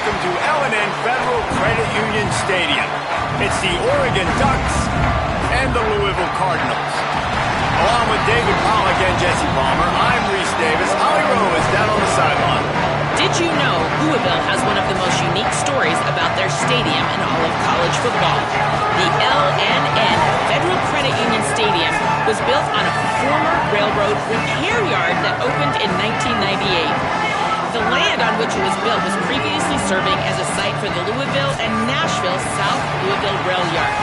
welcome to L&N Federal Credit Union Stadium. It's the Oregon Ducks and the Louisville Cardinals. Along with David Pollack and Jesse Palmer, I'm Reese Davis. Holly Rowe is down on the sideline. Did you know Louisville has one of the most unique stories about their stadium in all of college football? The L&N Federal Credit Union Stadium was built on a former railroad repair yard that opened in 1998. The land on which it was built was previously serving as a site for the Louisville and Nashville South Louisville Rail Yard.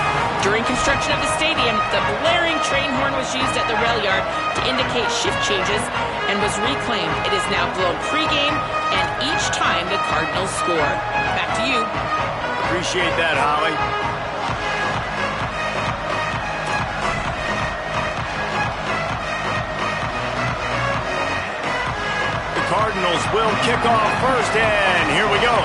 During construction of the stadium, the blaring train horn was used at the rail yard to indicate shift changes and was reclaimed. It is now blown pregame and each time the Cardinals score. Back to you. Appreciate that, Holly. Cardinals will kick off first, and here we go.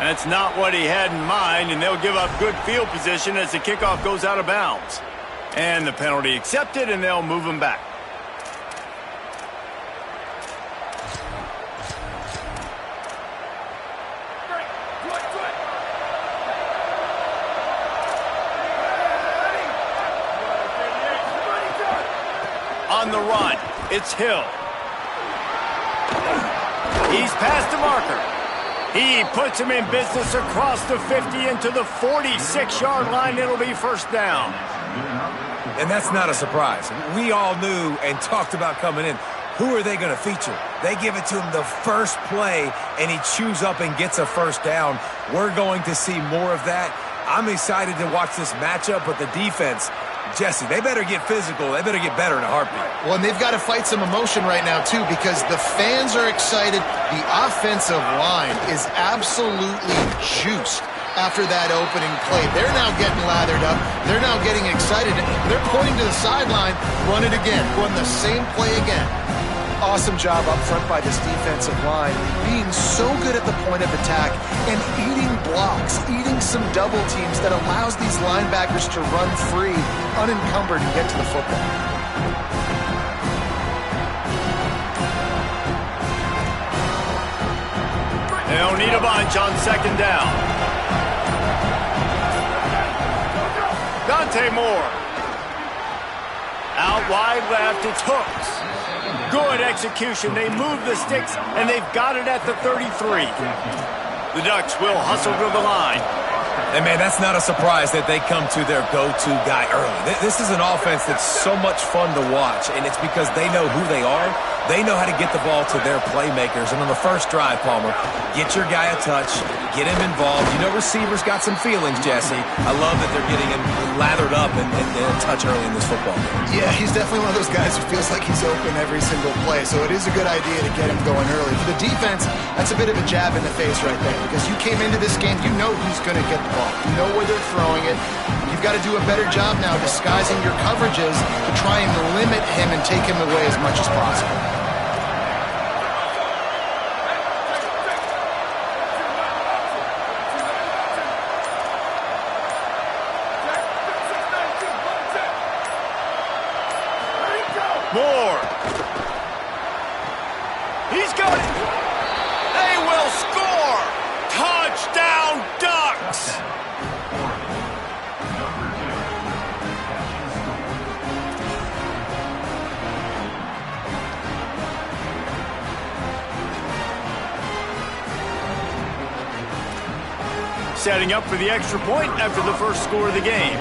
That's not what he had in mind, and they'll give up good field position as the kickoff goes out of bounds. And the penalty accepted, and they'll move him back. On the run, it's Hill. He's past the marker. He puts him in business across the 50 into the 46-yard line. It'll be first down. And that's not a surprise. We all knew and talked about coming in. Who are they going to feature? They give it to him the first play, and he chews up and gets a first down. We're going to see more of that. I'm excited to watch this matchup, but the defense, Jesse, they better get physical. They better get better in a heartbeat. Well, and they've got to fight some emotion right now, too, because the fans are excited. The offensive line is absolutely juiced after that opening play. They're now getting lathered up. They're now getting excited. They're pointing to the sideline. Run it again. Run the same play again. Awesome job up front by this defensive line, being so good at the point of attack and eating blocks, eating some double teams that allows these linebackers to run free, unencumbered, and get to the football. They don't need a bunch on second down. Dante Moore. Out wide left, it's Hooks. Good execution. They move the sticks, and they've got it at the 33. The Ducks will hustle to the line. And, man, that's not a surprise that they come to their go-to guy early. This is an offense that's so much fun to watch, and it's because they know who they are. They know how to get the ball to their playmakers. And on the first drive, Palmer, get your guy a touch, get him involved. You know receivers got some feelings, Jesse. I love that they're getting him lathered up and a touch early in this football game. Yeah, he's definitely one of those guys who feels like he's open every single play. So it is a good idea to get him going early. For the defense, that's a bit of a jab in the face right there, because you came into this game, you know who's going to get the ball. You know where they're throwing it. You've got to do a better job now disguising your coverages to try and limit him and take him away as much as possible. Moore. He's got it. They will score. Touchdown, Ducks. Setting up for the extra point after the first score of the game.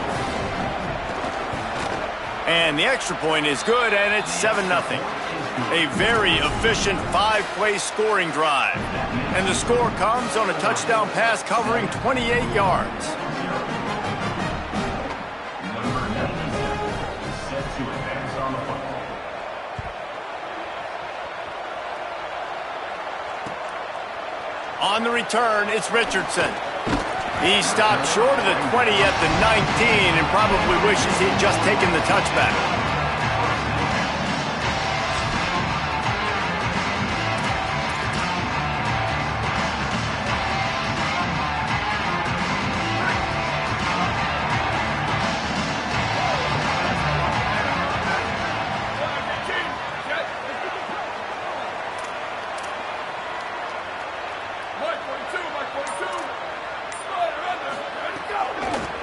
And the extra point is good, and it's 7-0. A very efficient 5-play scoring drive. And the score comes on a touchdown pass covering 28 yards. On the return, it's Richardson. He stopped short of the 20 at the 19 and probably wishes he'd just taken the touchback.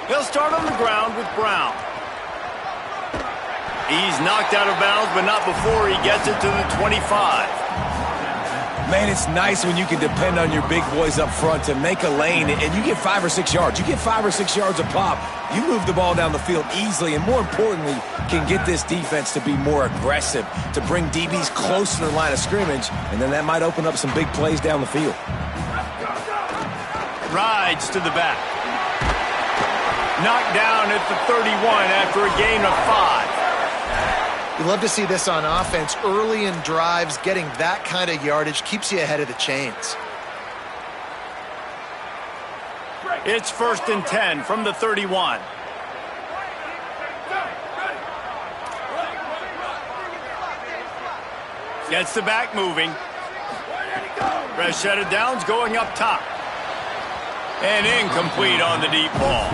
He'll start on the ground with Brown. He's knocked out of bounds, but not before he gets it to the 25. Man, it's nice when you can depend on your big boys up front to make a lane, and you get 5 or 6 yards. You get 5 or 6 yards a pop. You move the ball down the field easily, and more importantly, can get this defense to be more aggressive, to bring DBs close to the line of scrimmage, and then that might open up some big plays down the field. Rides to the back. Knocked down at the 31 after a gain of 5. You love to see this on offense. Early in drives, getting that kind of yardage keeps you ahead of the chains. It's 1st and 10 from the 31. Gets the back moving. Fresh set of downs going up top. And incomplete on the deep ball.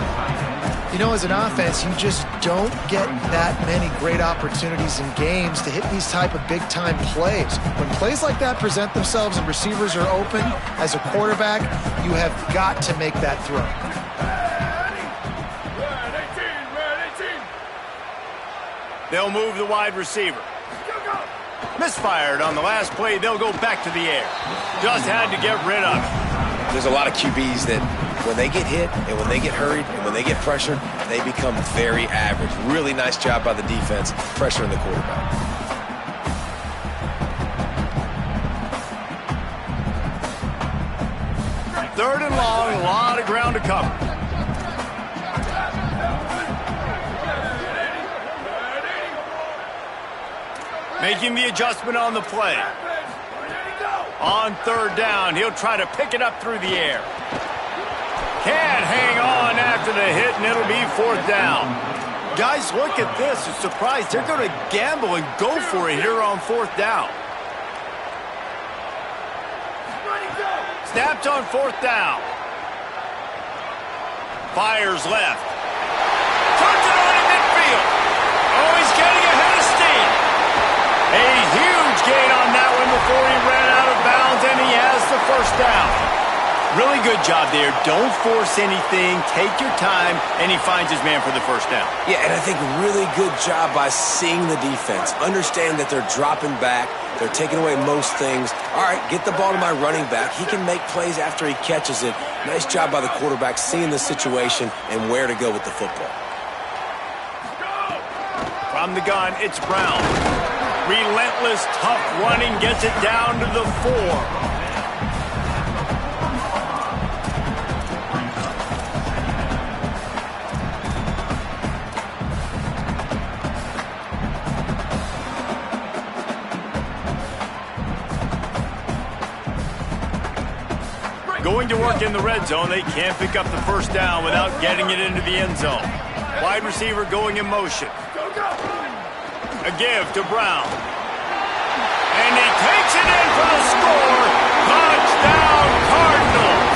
You know, as an offense, you just don't get that many great opportunities in games to hit these type of big-time plays. When plays like that present themselves and receivers are open, as a quarterback, you have got to make that throw. They'll move the wide receiver. Misfired on the last play. They'll go back to the air. Just had to get rid of it. There's a lot of QBs that when they get hit and when they get hurried and when they get pressured, they become very average. Really nice job by the defense pressuring the quarterback. Third and long, a lot of ground to cover. Making the adjustment on the play. On 3rd down, he'll try to pick it up through the air. Can't hang on after the hit, and it'll be 4th down. Guys, look at this. A surprise. They're going to gamble and go for it here on 4th down. Snapped on 4th down. Fires left. Turns it on in midfield. Oh, he's getting ahead of steam. A huge gain on that one before he ran out of bounds, and he has the 1st down. Really good job there. Don't force anything. Take your time, and he finds his man for the 1st down. Yeah, and I think really good job by seeing the defense. Understand that they're dropping back. They're taking away most things. All right, get the ball to my running back. He can make plays after he catches it. Nice job by the quarterback seeing the situation and where to go with the football. From the gun, it's Brown. Relentless, tough running gets it down to the 4. Going to work in the red zone. They can't pick up the 1st down without getting it into the end zone. Wide receiver going in motion. A give to Brown. And he takes it in for the score. Touchdown, Cardinals.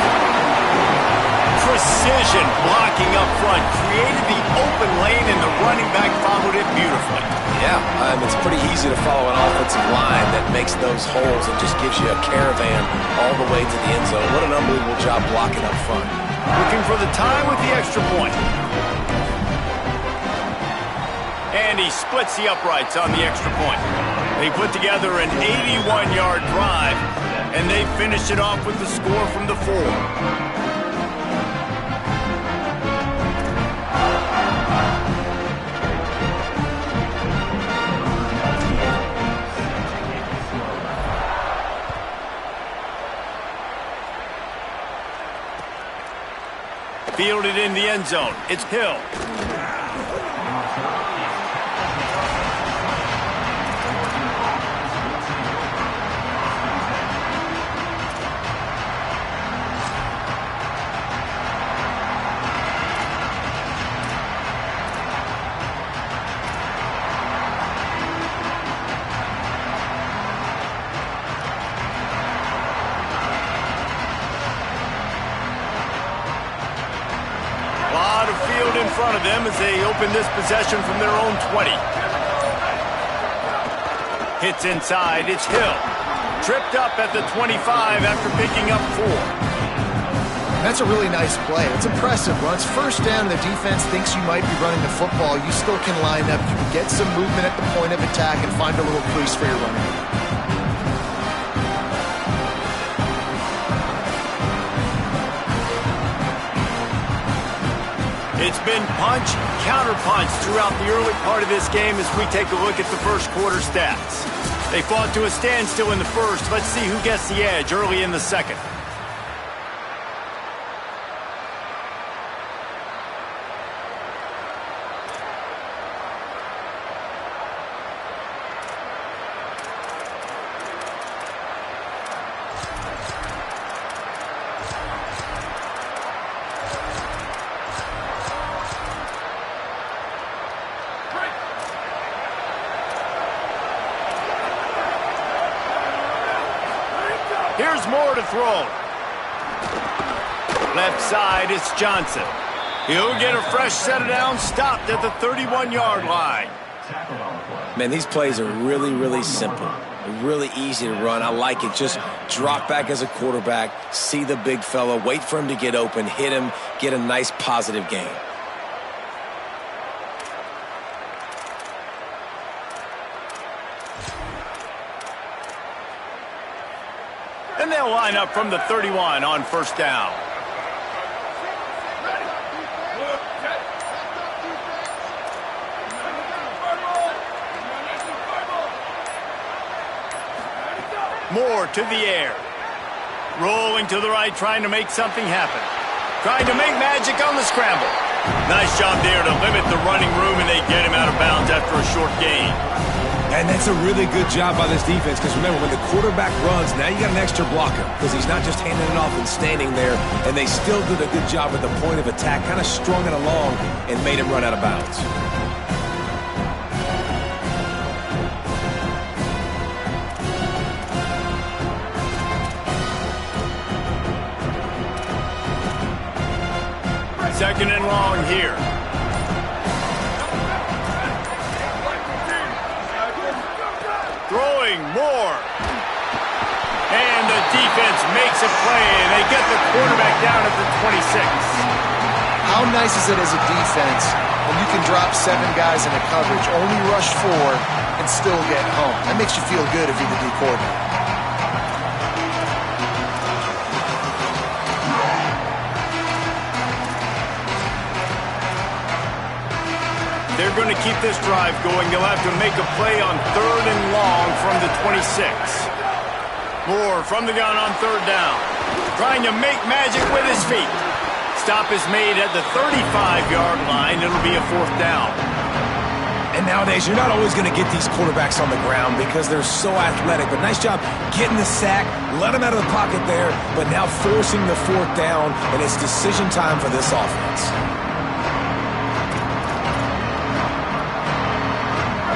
Precision blocking up front. Created the open lane, and the running back followed it beautifully. Yeah, it's pretty easy to follow an offensive line that makes those holes and just gives you a caravan all the way to the end zone. What an unbelievable job blocking up front. Looking for the tie with the extra point. And he splits the uprights on the extra point. They put together an 81-yard drive, and they finish it off with the score from the 4. Fielded in the end zone. It's Hill. field in front of them as they open this possession from their own 20. Hits inside, it's Hill. Tripped up at the 25 after picking up 4. That's a really nice play. It's impressive. When it's first down and the defense thinks you might be running the football, you still can line up. You can get some movement at the point of attack and find a little crease for your running. It's been punch, counter-punch throughout the early part of this game as we take a look at the first quarter stats. They fought to a standstill in the first. Let's see who gets the edge early in the second. Here's more to throw. Left side, it's Johnson. He'll get a fresh set of downs, stopped at the 31-yard line. Man, these plays are really, really simple. They're really easy to run. I like it. Just drop back as a quarterback, see the big fella, wait for him to get open, hit him, get a nice positive gain. And they'll line up from the 31 on first down. Moore to the air. Rolling to the right, trying to make something happen. Trying to make magic on the scramble. Nice job there to limit the running room, and they get him out of bounds after a short gain. And that's a really good job by this defense, because remember, when the quarterback runs, now you got an extra blocker, because he's not just handing it off and standing there, and they still did a good job at the point of attack, kind of strung it along and made him run out of bounds. Second and long here. Throwing Moore. And the defense makes a play, and they get the quarterback down at the 26. How nice is it as a defense when you can drop 7 guys in a coverage, only rush 4, and still get home? That makes you feel good if you're the D coordinator. They're going to keep this drive going. They'll have to make a play on third and long from the 26. Moore from the gun on third down. Trying to make magic with his feet. Stop is made at the 35-yard line. It'll be a fourth down. And nowadays, you're not always going to get these quarterbacks on the ground because they're so athletic. But nice job getting the sack, let him out of the pocket there, but now forcing the fourth down, and it's decision time for this offense.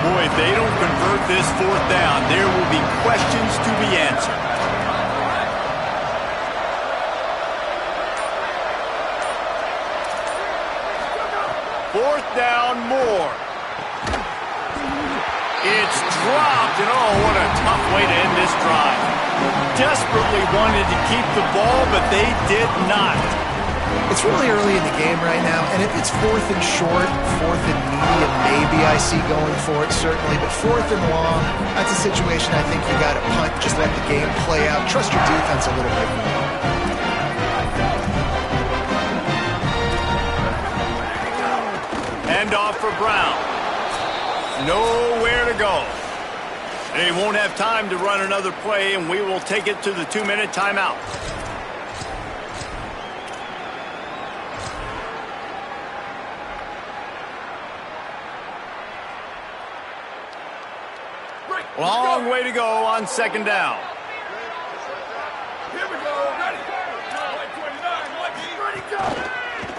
Boy, if they don't convert this fourth down, there will be questions to be answered. Fourth down, Moore. It's dropped, and oh, what a tough way to end this drive. Desperately wanted to keep the ball, but they did not. It's really early in the game right now, and if it's fourth and short, fourth and medium, maybe I see going for it, certainly. But fourth and long, that's a situation I think you got to punt, just let the game play out. Trust your defense a little bit more. Hand off for Brown. Nowhere to go. They won't have time to run another play, and we will take it to the 2-minute timeout. Long way to go on second down. Here we go. Ready.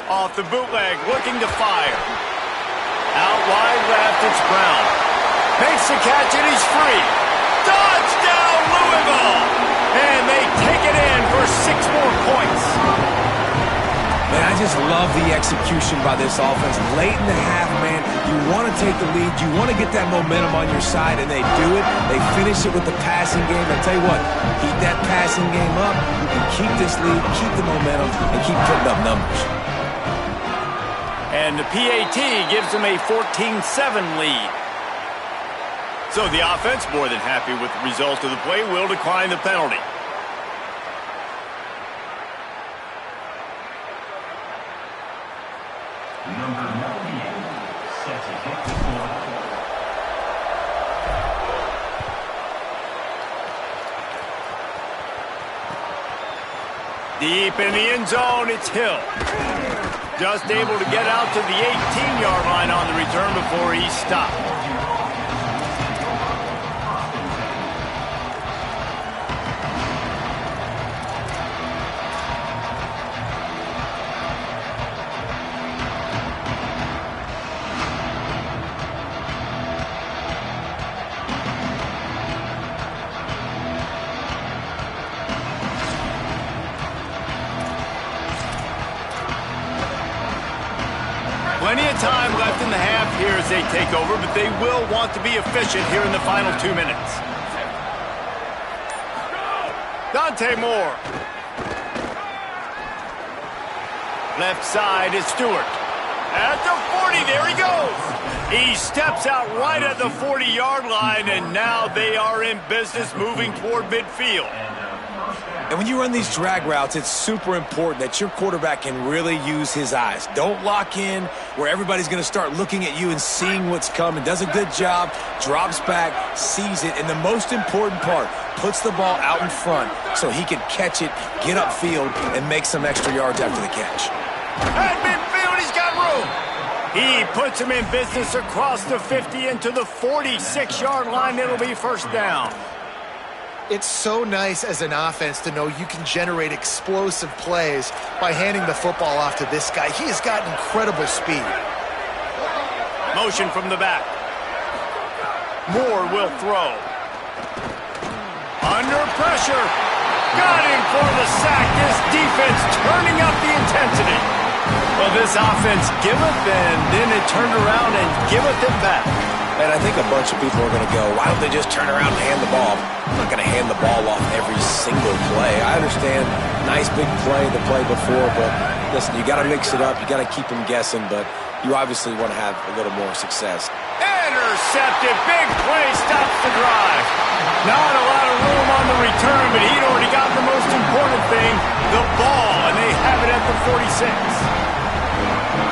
Off the bootleg, looking to fire. Out wide left, it's Brown. Makes the catch, and he's free. Touchdown, Louisville! And they take it in for 6 more points. Man, I just love the execution by this offense. Late in the half, man, you want to take the lead. You want to get that momentum on your side, and they do it. They finish it with the passing game. I tell you what, keep that passing game up. You can keep this lead, keep the momentum, and keep putting up numbers. And the PAT gives them a 14-7 lead. So the offense, more than happy with the result of the play, will decline the penalty. Number 98 set to hit the floor. Deep in the end zone, it's Hill. Just able to get out to the 18-yard line on the return before he stopped. Plenty of time left in the half here as they take over, but they will want to be efficient here in the final 2 minutes. Dante Moore. Left side is Stewart. At the 40, there he goes. He steps out right at the 40-yard line, and now they are in business moving toward midfield. And when you run these drag routes, it's super important that your quarterback can really use his eyes. Don't lock in where everybody's going to start looking at you and seeing what's coming. Does a good job, drops back, sees it, and the most important part, puts the ball out in front so he can catch it, get upfield, and make some extra yards after the catch. At midfield, he's got room. He puts him in business across the 50 into the 46-yard line. It'll be first down. It's so nice as an offense to know you can generate explosive plays by handing the football off to this guy. He has got incredible speed. Motion from the back. Moore will throw. Under pressure. Got him for the sack. This defense turning up the intensity. Well, this offense giveth and then it turned around and giveth it back. And I think a bunch of people are going to go, why don't they just turn around and hand the ball? I'm not going to hand the ball off every single play. I understand, nice big play, the play before, but listen, you got to mix it up. You got to keep them guessing, but you obviously want to have a little more success. Intercepted. Big play stops the drive. Not a lot of room on the return, but he'd already got the most important thing, the ball, and they have it at the 46.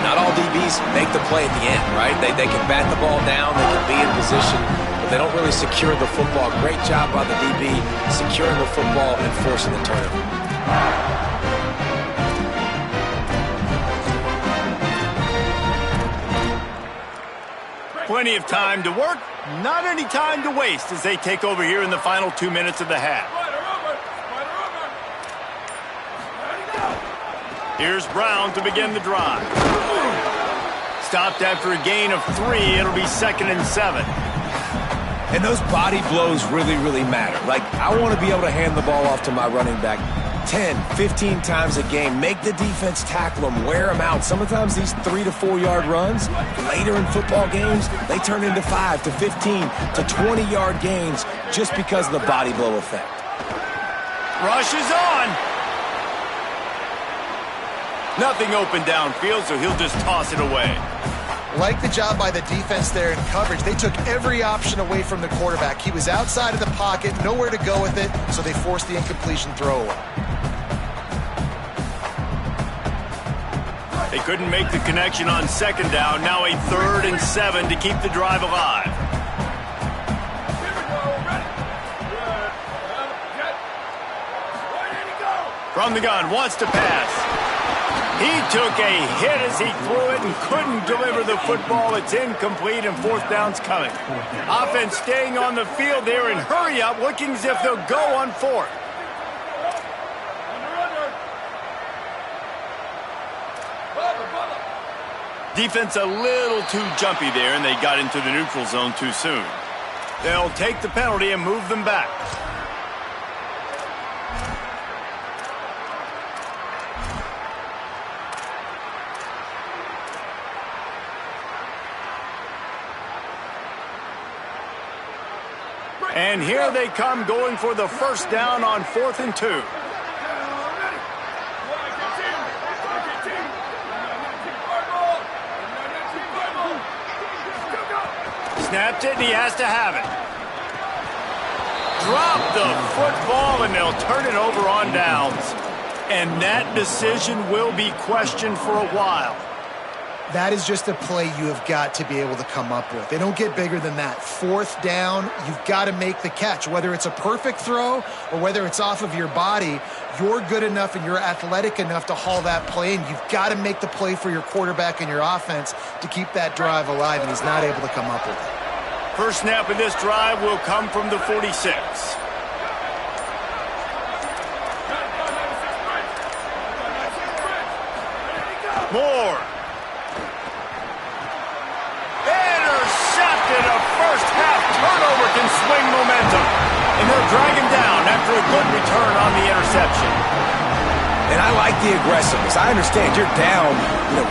Not all DBs make the play at the end, right? They can bat the ball down, they can be in position, but they don't really secure the football. Great job by the DB securing the football and forcing the turnover. Plenty of time to work, not any time to waste as they take over here in the final 2 minutes of the half. Here's Brown to begin the drive. Stopped after a gain of 3. It'll be 2nd and 7. And those body blows really, really matter. Like, I want to be able to hand the ball off to my running back 10, 15 times a game. Make the defense tackle them, wear them out. Sometimes these 3 to 4 yard runs, later in football games, they turn into 5 to 15 to 20 yard gains just because of the body blow effect. Rush is on. Nothing open downfield, so he'll just toss it away. Like the job by the defense there in coverage. They took every option away from the quarterback. He was outside of the pocket, nowhere to go with it, so they forced the incompletion throwaway. They couldn't make the connection on 2nd down. Now a 3rd and 7 to keep the drive alive. From the gun, wants to pass. He took a hit as he threw it and couldn't deliver the football. It's incomplete and 4th down's coming. Offense staying on the field there and hurry up, looking as if they'll go on 4th. Defense a little too jumpy there, and they got into the neutral zone too soon. They'll take the penalty and move them back. And here they come going for the first down on 4th and 2. Snapped it, and he has to have it. Drop the football, and they'll turn it over on downs. And that decision will be questioned for a while. That is just a play you have got to be able to come up with. They don't get bigger than that. 4th down, you've got to make the catch. Whether it's a perfect throw or whether it's off of your body, you're good enough and you're athletic enough to haul that play, and you've got to make the play for your quarterback and your offense to keep that drive alive, and he's not able to come up with it. First snap of this drive will come from the 46. Moore. Intercepted. A first half turnover can swing momentum. And they'll drag him down after a good return on the interception. And I like the aggressiveness. I understand you're down,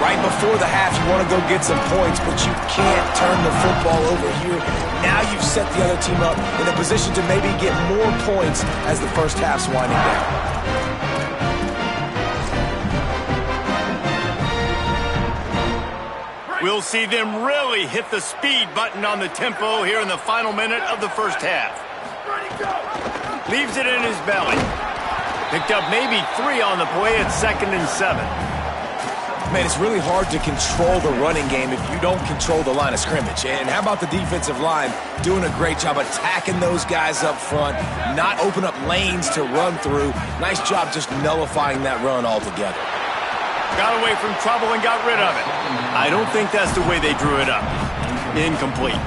right before the half. You want to go get some points, but you can't turn the football over here. Now you've set the other team up in a position to maybe get more points as the first half's winding down. We'll see them really hit the speed button on the tempo here in the final minute of the first half. Leaves it in his belly. Picked up maybe 3 on the play at 2nd and 7. Man, it's really hard to control the running game if you don't control the line of scrimmage. And how about the defensive line doing a great job attacking those guys up front, not open up lanes to run through. Nice job just nullifying that run altogether. Got away from trouble and got rid of it. I don't think that's the way they drew it up. Incomplete.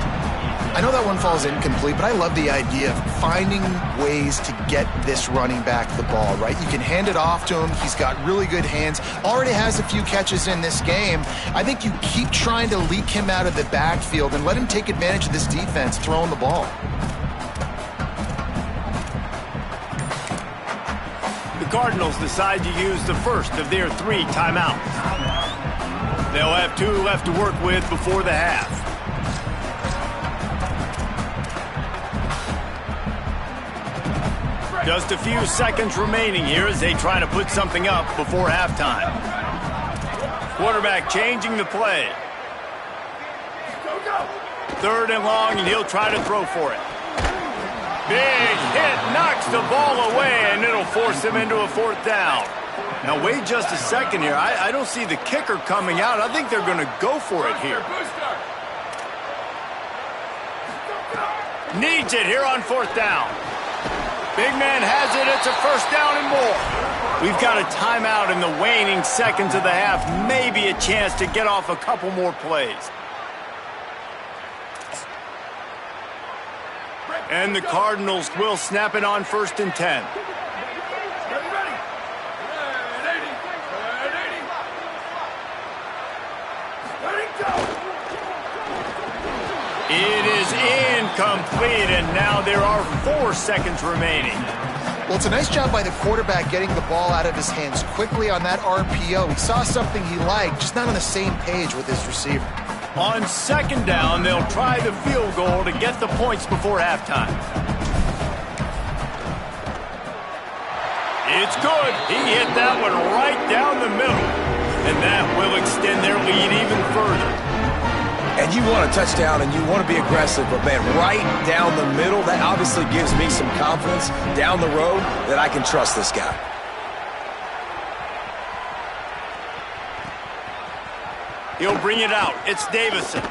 I know that one falls incomplete, but I love the idea of finding ways to get this running back the ball, right? You can hand it off to him. He's got really good hands. Already has a few catches in this game. I think you keep trying to leak him out of the backfield and let him take advantage of this defense throwing the ball. The Cardinals decide to use the first of their 3 timeouts. They'll have 2 left to work with before the half. Just a few seconds remaining here as they try to put something up before halftime. Quarterback changing the play. 3rd and long, and he'll try to throw for it. Big hit, knocks the ball away, and it'll force him into a 4th down. Now, wait just a second here. I don't see the kicker coming out. I think they're going to go for it here. Needs it here on 4th down. Big man has it. It's a first down and more. We've got a timeout in the waning seconds of the half. Maybe a chance to get off a couple more plays. And the Cardinals will snap it on 1st and 10. It is incomplete, and now there are 4 seconds remaining. Well, it's a nice job by the quarterback getting the ball out of his hands quickly on that RPO. He saw something he liked, just not on the same page with his receiver. On 2nd down, they'll try the field goal to get the points before halftime. It's good. He hit that one right down the middle, and that will extend their lead even further. And you want a touchdown and you want to be aggressive, but man, right down the middle, that obviously gives me some confidence down the road that I can trust this guy. He'll bring it out. It's Davison.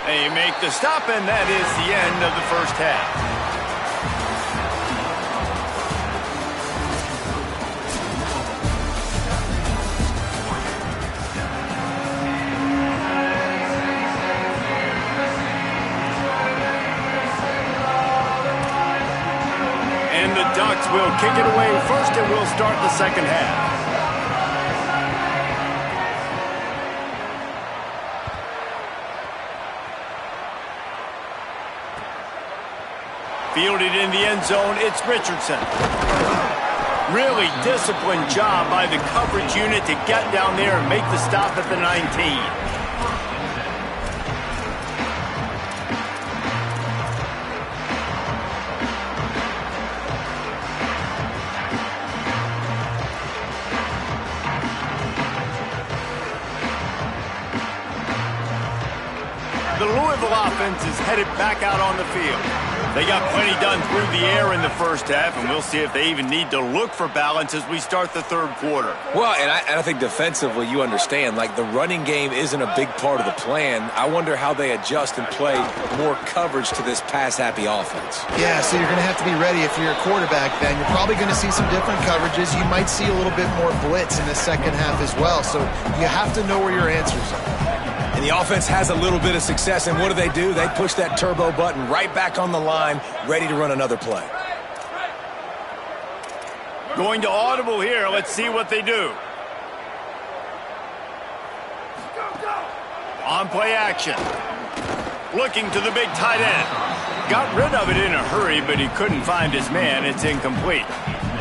They make the stop, and that is the end of the first half. Ducks will kick it away first, and we'll start the second half. Fielded in the end zone, it's Richardson. Really disciplined job by the coverage unit to get down there and make the stop at the 19. The Louisville offense is headed back out on the field. They got plenty done through the air in the first half, and we'll see if they even need to look for balance as we start the third quarter. Well, and I think defensively, you understand, like the running game isn't a big part of the plan. I wonder how they adjust and play more coverage to this pass-happy offense. Yeah, so you're going to have to be ready if you're a quarterback then. You're probably going to see some different coverages. You might see a little bit more blitz in the second half as well, so you have to know where your answers are. And the offense has a little bit of success, and what do? They push that turbo button right back on the line, ready to run another play. Going to audible here. Let's see what they do. On play action. Looking to the big tight end. Got rid of it in a hurry, but he couldn't find his man. It's incomplete.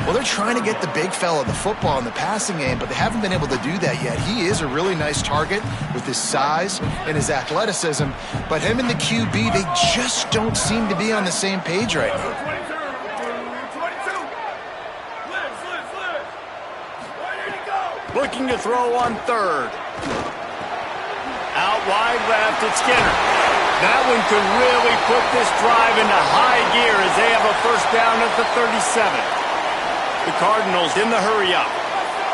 Well, they're trying to get the big fella the football in the passing game, but they haven't been able to do that yet. He is a really nice target with his size and his athleticism, but him and the QB, they just don't seem to be on the same page right now. Looking to throw on third. Out wide left, it's Skinner. That one could really put this drive into high gear as they have a first down at the 37. The Cardinals in the hurry-up.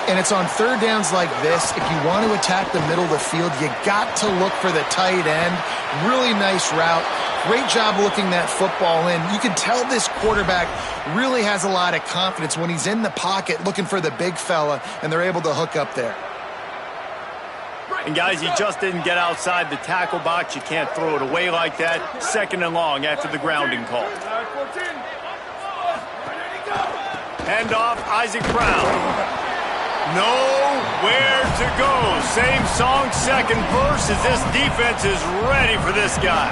And it's on third downs like this. If you want to attack the middle of the field, you got to look for the tight end. Really nice route. Great job looking that football in. You can tell this quarterback really has a lot of confidence when he's in the pocket looking for the big fella, and they're able to hook up there. And guys, he just didn't get outside the tackle box. You can't throw it away like that. Second and long after the grounding call. Handoff, Isaac Brown. Nowhere to go. Same song, second verse, as this defense is ready for this guy.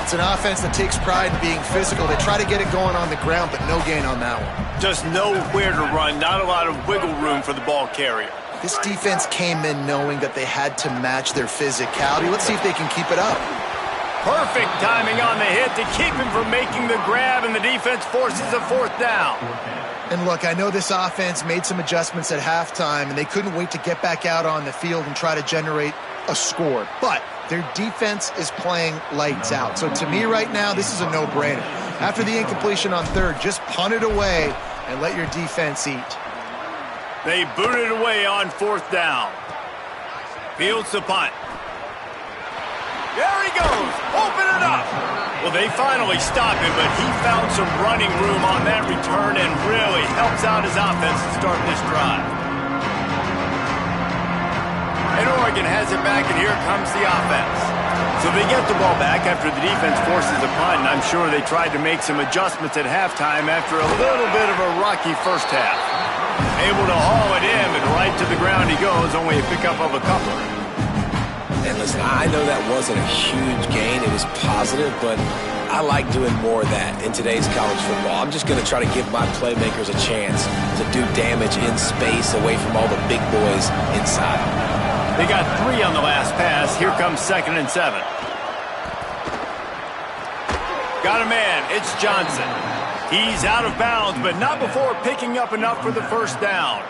It's an offense that takes pride in being physical. They try to get it going on the ground, but no gain on that one. Just nowhere to run. Not a lot of wiggle room for the ball carrier. This defense came in knowing that they had to match their physicality. Let's see if they can keep it up. Perfect timing on the hit to keep him from making the grab, and the defense forces a fourth down. And look, I know this offense made some adjustments at halftime, and they couldn't wait to get back out on the field and try to generate a score. But their defense is playing lights out. So to me right now, this is a no-brainer. After the incompletion on third, just punt it away and let your defense eat. They boot it away on fourth down. Fields the punt. There he goes. Open it up. Well, they finally stop him, but he found some running room on that return and really helps out his offense to start this drive. And Oregon has it back, and here comes the offense. So they get the ball back after the defense forces a punt, and I'm sure they tried to make some adjustments at halftime after a little bit of a rocky first half. Able to haul it in, and right to the ground he goes, only a pickup of a couple. And listen, I know that wasn't a huge gain. It was positive, but I like doing more of that in today's college football. I'm just going to try to give my playmakers a chance to do damage in space away from all the big boys inside. They got 3 on the last pass. Here comes 2nd and 7. Got a man. It's Johnson. He's out of bounds, but not before picking up enough for the first down.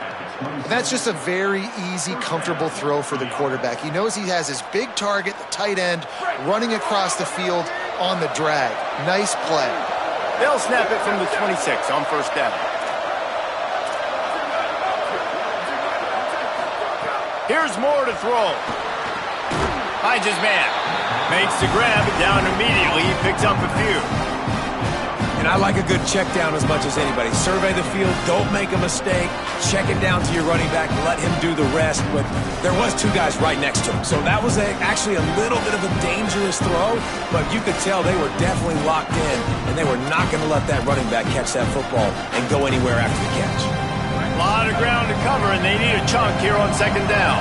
That's just a very easy, comfortable throw for the quarterback. He knows he has his big target, the tight end, running across the field on the drag. Nice play. They'll snap it from the 26 on first down. Here's more to throw. Finds his man. Makes the grab, down immediately. He picks up a few. And I like a good check down as much as anybody. Survey the field, don't make a mistake, check it down to your running back, let him do the rest. But there was 2 guys right next to him. So that was actually a little bit of a dangerous throw, but you could tell they were definitely locked in, and they were not going to let that running back catch that football and go anywhere after the catch. A lot of ground to cover, and they need a chunk here on 2nd down.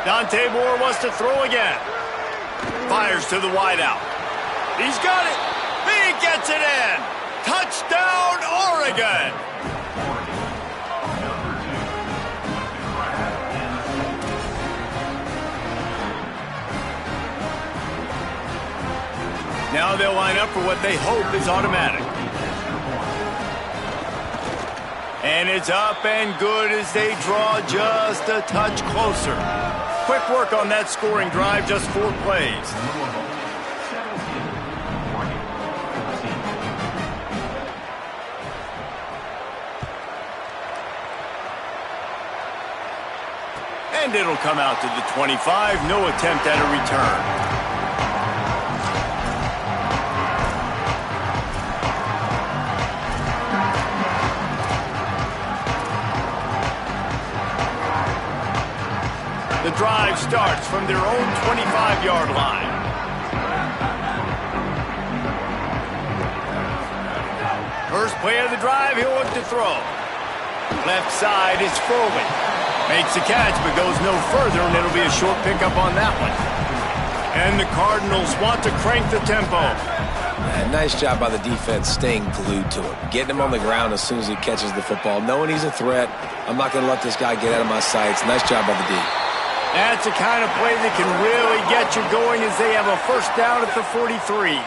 Dante Moore wants to throw again. Fires to the wideout. He's got it. He gets it in. Touchdown, Oregon. Now they'll line up for what they hope is automatic. And it's up and good as they draw just a touch closer. Quick work on that scoring drive, just 4 plays. And it'll come out to the 25. No attempt at a return. The drive starts from their own 25-yard line. First play of the drive, he'll look to throw. Left side is Foley. Makes the catch, but goes no further, and it'll be a short pickup on that one. And the Cardinals want to crank the tempo. Nice job by the defense staying glued to him. Getting him on the ground as soon as he catches the football. Knowing he's a threat, I'm not going to let this guy get out of my sights. Nice job by the D. That's the kind of play that can really get you going as they have a first down at the 43.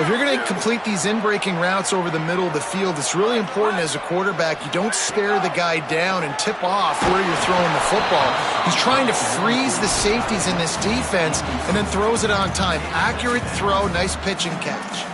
If you're going to complete these in-breaking routes over the middle of the field, it's really important as a quarterback you don't stare the guy down and tip off where you're throwing the football. He's trying to freeze the safeties in this defense and then throws it on time. Accurate throw, nice pitch and catch.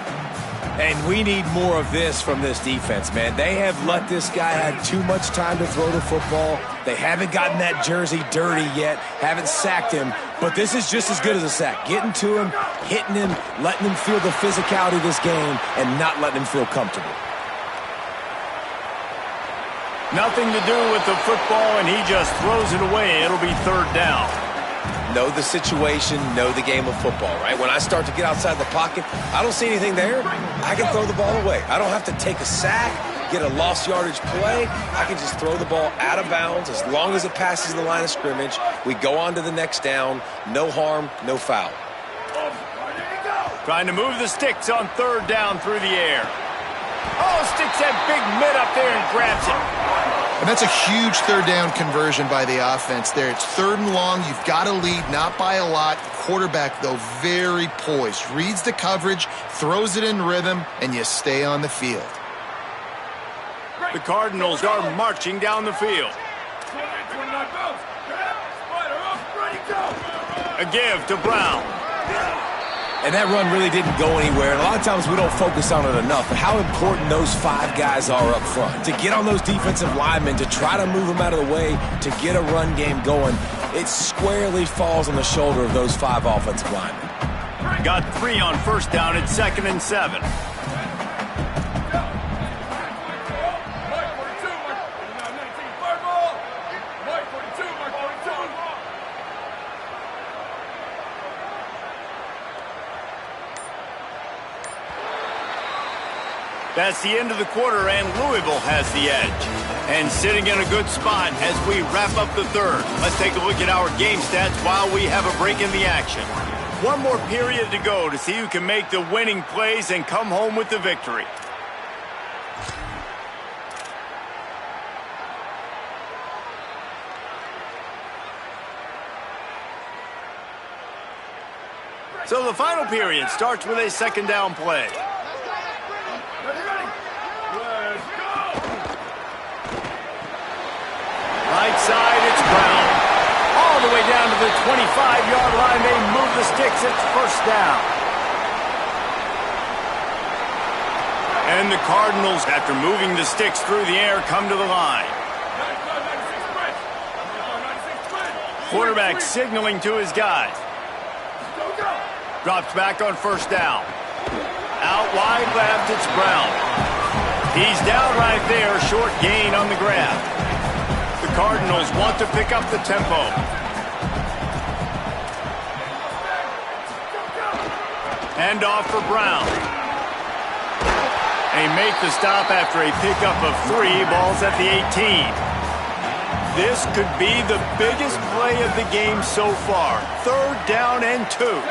And we need more of this from this defense, man. They have let this guy have too much time to throw the football. They haven't gotten that jersey dirty yet, haven't sacked him, but this is just as good as a sack. Getting to him, hitting him, letting him feel the physicality of this game, and not letting him feel comfortable. Nothing to do with the football, and he just throws it away. It'll be third down. Know the situation, know the game of football, right? When I start to get outside the pocket, I don't see anything there. I can throw the ball away. I don't have to take a sack, get a lost yardage play. I can just throw the ball out of bounds as long as it passes the line of scrimmage. We go on to the next down. No harm, no foul. Trying to move the sticks on third down through the air. Oh, sticks that big mid up there and grabs it. And that's a huge third down conversion by the offense there. It's third and long. You've got to lead, not by a lot. Quarterback, though, very poised. Reads the coverage, throws it in rhythm, and you stay on the field. The Cardinals are marching down the field. A give to Brown. And that run really didn't go anywhere. And a lot of times we don't focus on it enough. But how important those 5 guys are up front. To get on those defensive linemen, to try to move them out of the way, to get a run game going, it squarely falls on the shoulder of those 5 offensive linemen. Got 3 on first down at 2nd and 7. That's the end of the quarter, and Louisville has the edge. And sitting in a good spot as we wrap up the third. Let's take a look at our game stats while we have a break in the action. One more period to go to see who can make the winning plays and come home with the victory. So the final period starts with a second down play. Right side, it's Brown. All the way down to the 25-yard line. They move the sticks. It's first down. And the Cardinals, after moving the sticks through the air, come to the line. Quarterback signaling to his guys. Drops back on first down. Out wide left, it's Brown. He's down right there, short gain on the grab. The Cardinals want to pick up the tempo. Hand off for Brown. They make the stop after a pickup of 3 balls at the 18. This could be the biggest play of the game so far. 3rd down and 2.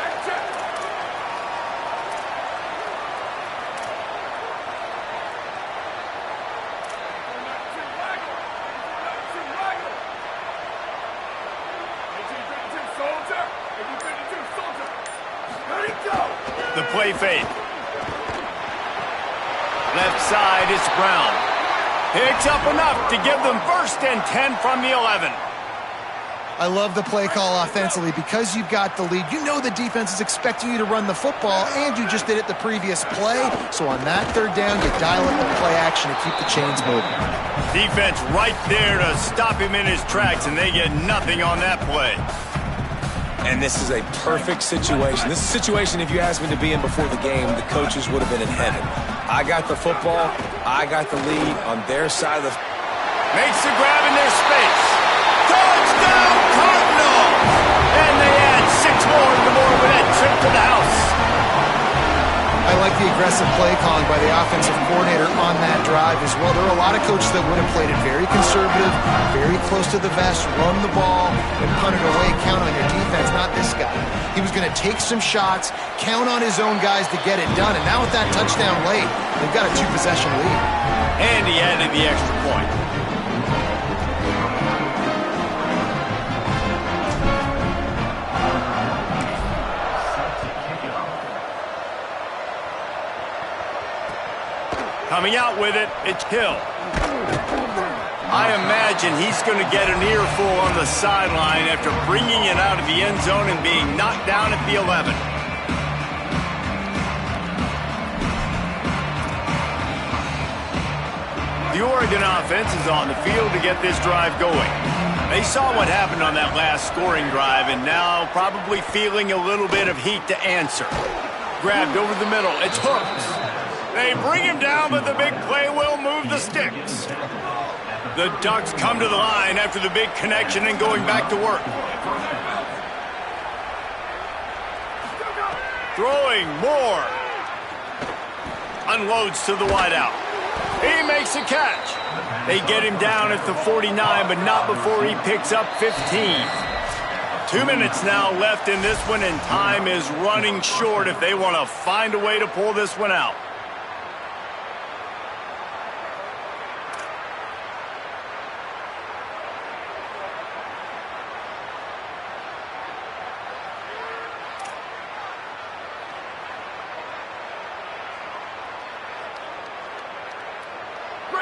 The play fake. Left side, it's Brown. Picks up enough to give them 1st and 10 from the 11. I love the play call offensively because you've got the lead. You know the defense is expecting you to run the football, and you just did it the previous play. So on that 3rd down, you dial up the play action to keep the chains moving. Defense right there to stop him in his tracks, and they get nothing on that play. And this is a perfect situation. This is a situation, if you asked me to be in before the game, the coaches would have been in heaven. I got the football. I got the lead on their side of the... Makes the grab in their space. Touchdown, Cardinals! And they add 6 more to the board with that trip to the house. I like the aggressive play calling by the offensive coordinator on that drive as well. There are a lot of coaches that would have played it very conservative, very close to the vest, run the ball, and punt it away, count on your defense. Not this guy. He was going to take some shots, count on his own guys to get it done, and now with that touchdown late, they've got a 2-possession lead. And he added the extra point. Coming out with it, it's Hill. I imagine he's going to get an earful on the sideline after bringing it out of the end zone and being knocked down at the 11. The Oregon offense is on the field to get this drive going. They saw what happened on that last scoring drive and now probably feeling a little bit of heat to answer. Grabbed over the middle, it's Hooks. They bring him down, but the big play will move the sticks. The Ducks come to the line after the big connection and going back to work. Throwing more. Unloads to the wideout. He makes a catch. They get him down at the 49, but not before he picks up 15. 2 minutes now left in this one, and time is running short if they want to find a way to pull this one out.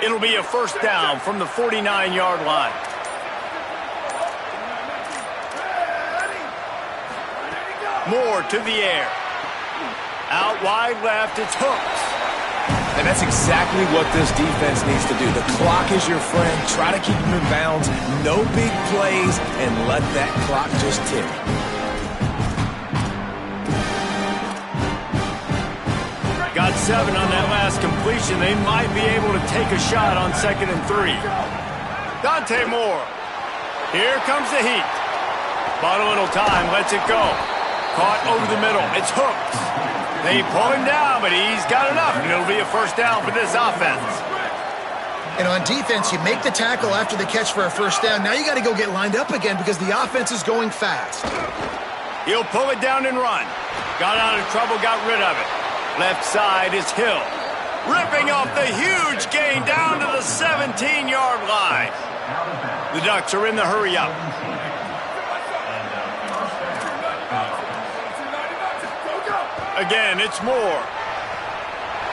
It'll be a 1st down from the 49-yard line. Moore to the air. Out wide left, it's Hooks. And that's exactly what this defense needs to do. The clock is your friend. Try to keep them in bounds. No big plays, and let that clock just tick. Got 7 on that last completion. They might be able to take a shot on 2nd and 3. Dante Moore. Here comes the heat. Bought a little time, lets it go. Caught over the middle. It's Hooks. They pull him down, but he's got enough, and it'll be a 1st down for this offense. And on defense, you make the tackle after the catch for a 1st down. Now you got to go get lined up again because the offense is going fast. He'll pull it down and run. Got out of trouble, got rid of it. Left side is Hill. Ripping off the huge gain down to the 17-yard line. The Ducks are in the hurry-up. Again, it's Moore.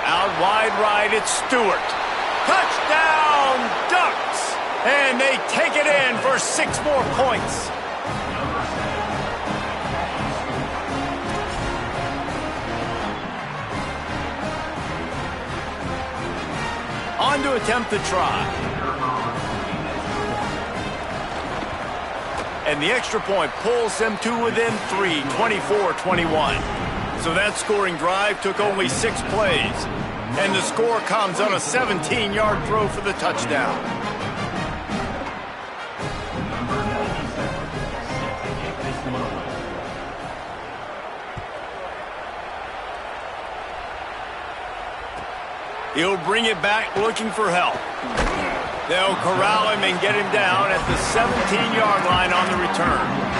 Out wide right, it's Stewart. Touchdown, Ducks! And they take it in for 6 more points. On to attempt the try. And the extra point pulls them to within 3, 24-21. So that scoring drive took only 6 plays. And the score comes on a 17-yard throw for the touchdown. He'll bring it back looking for help. They'll corral him and get him down at the 17-yard line on the return.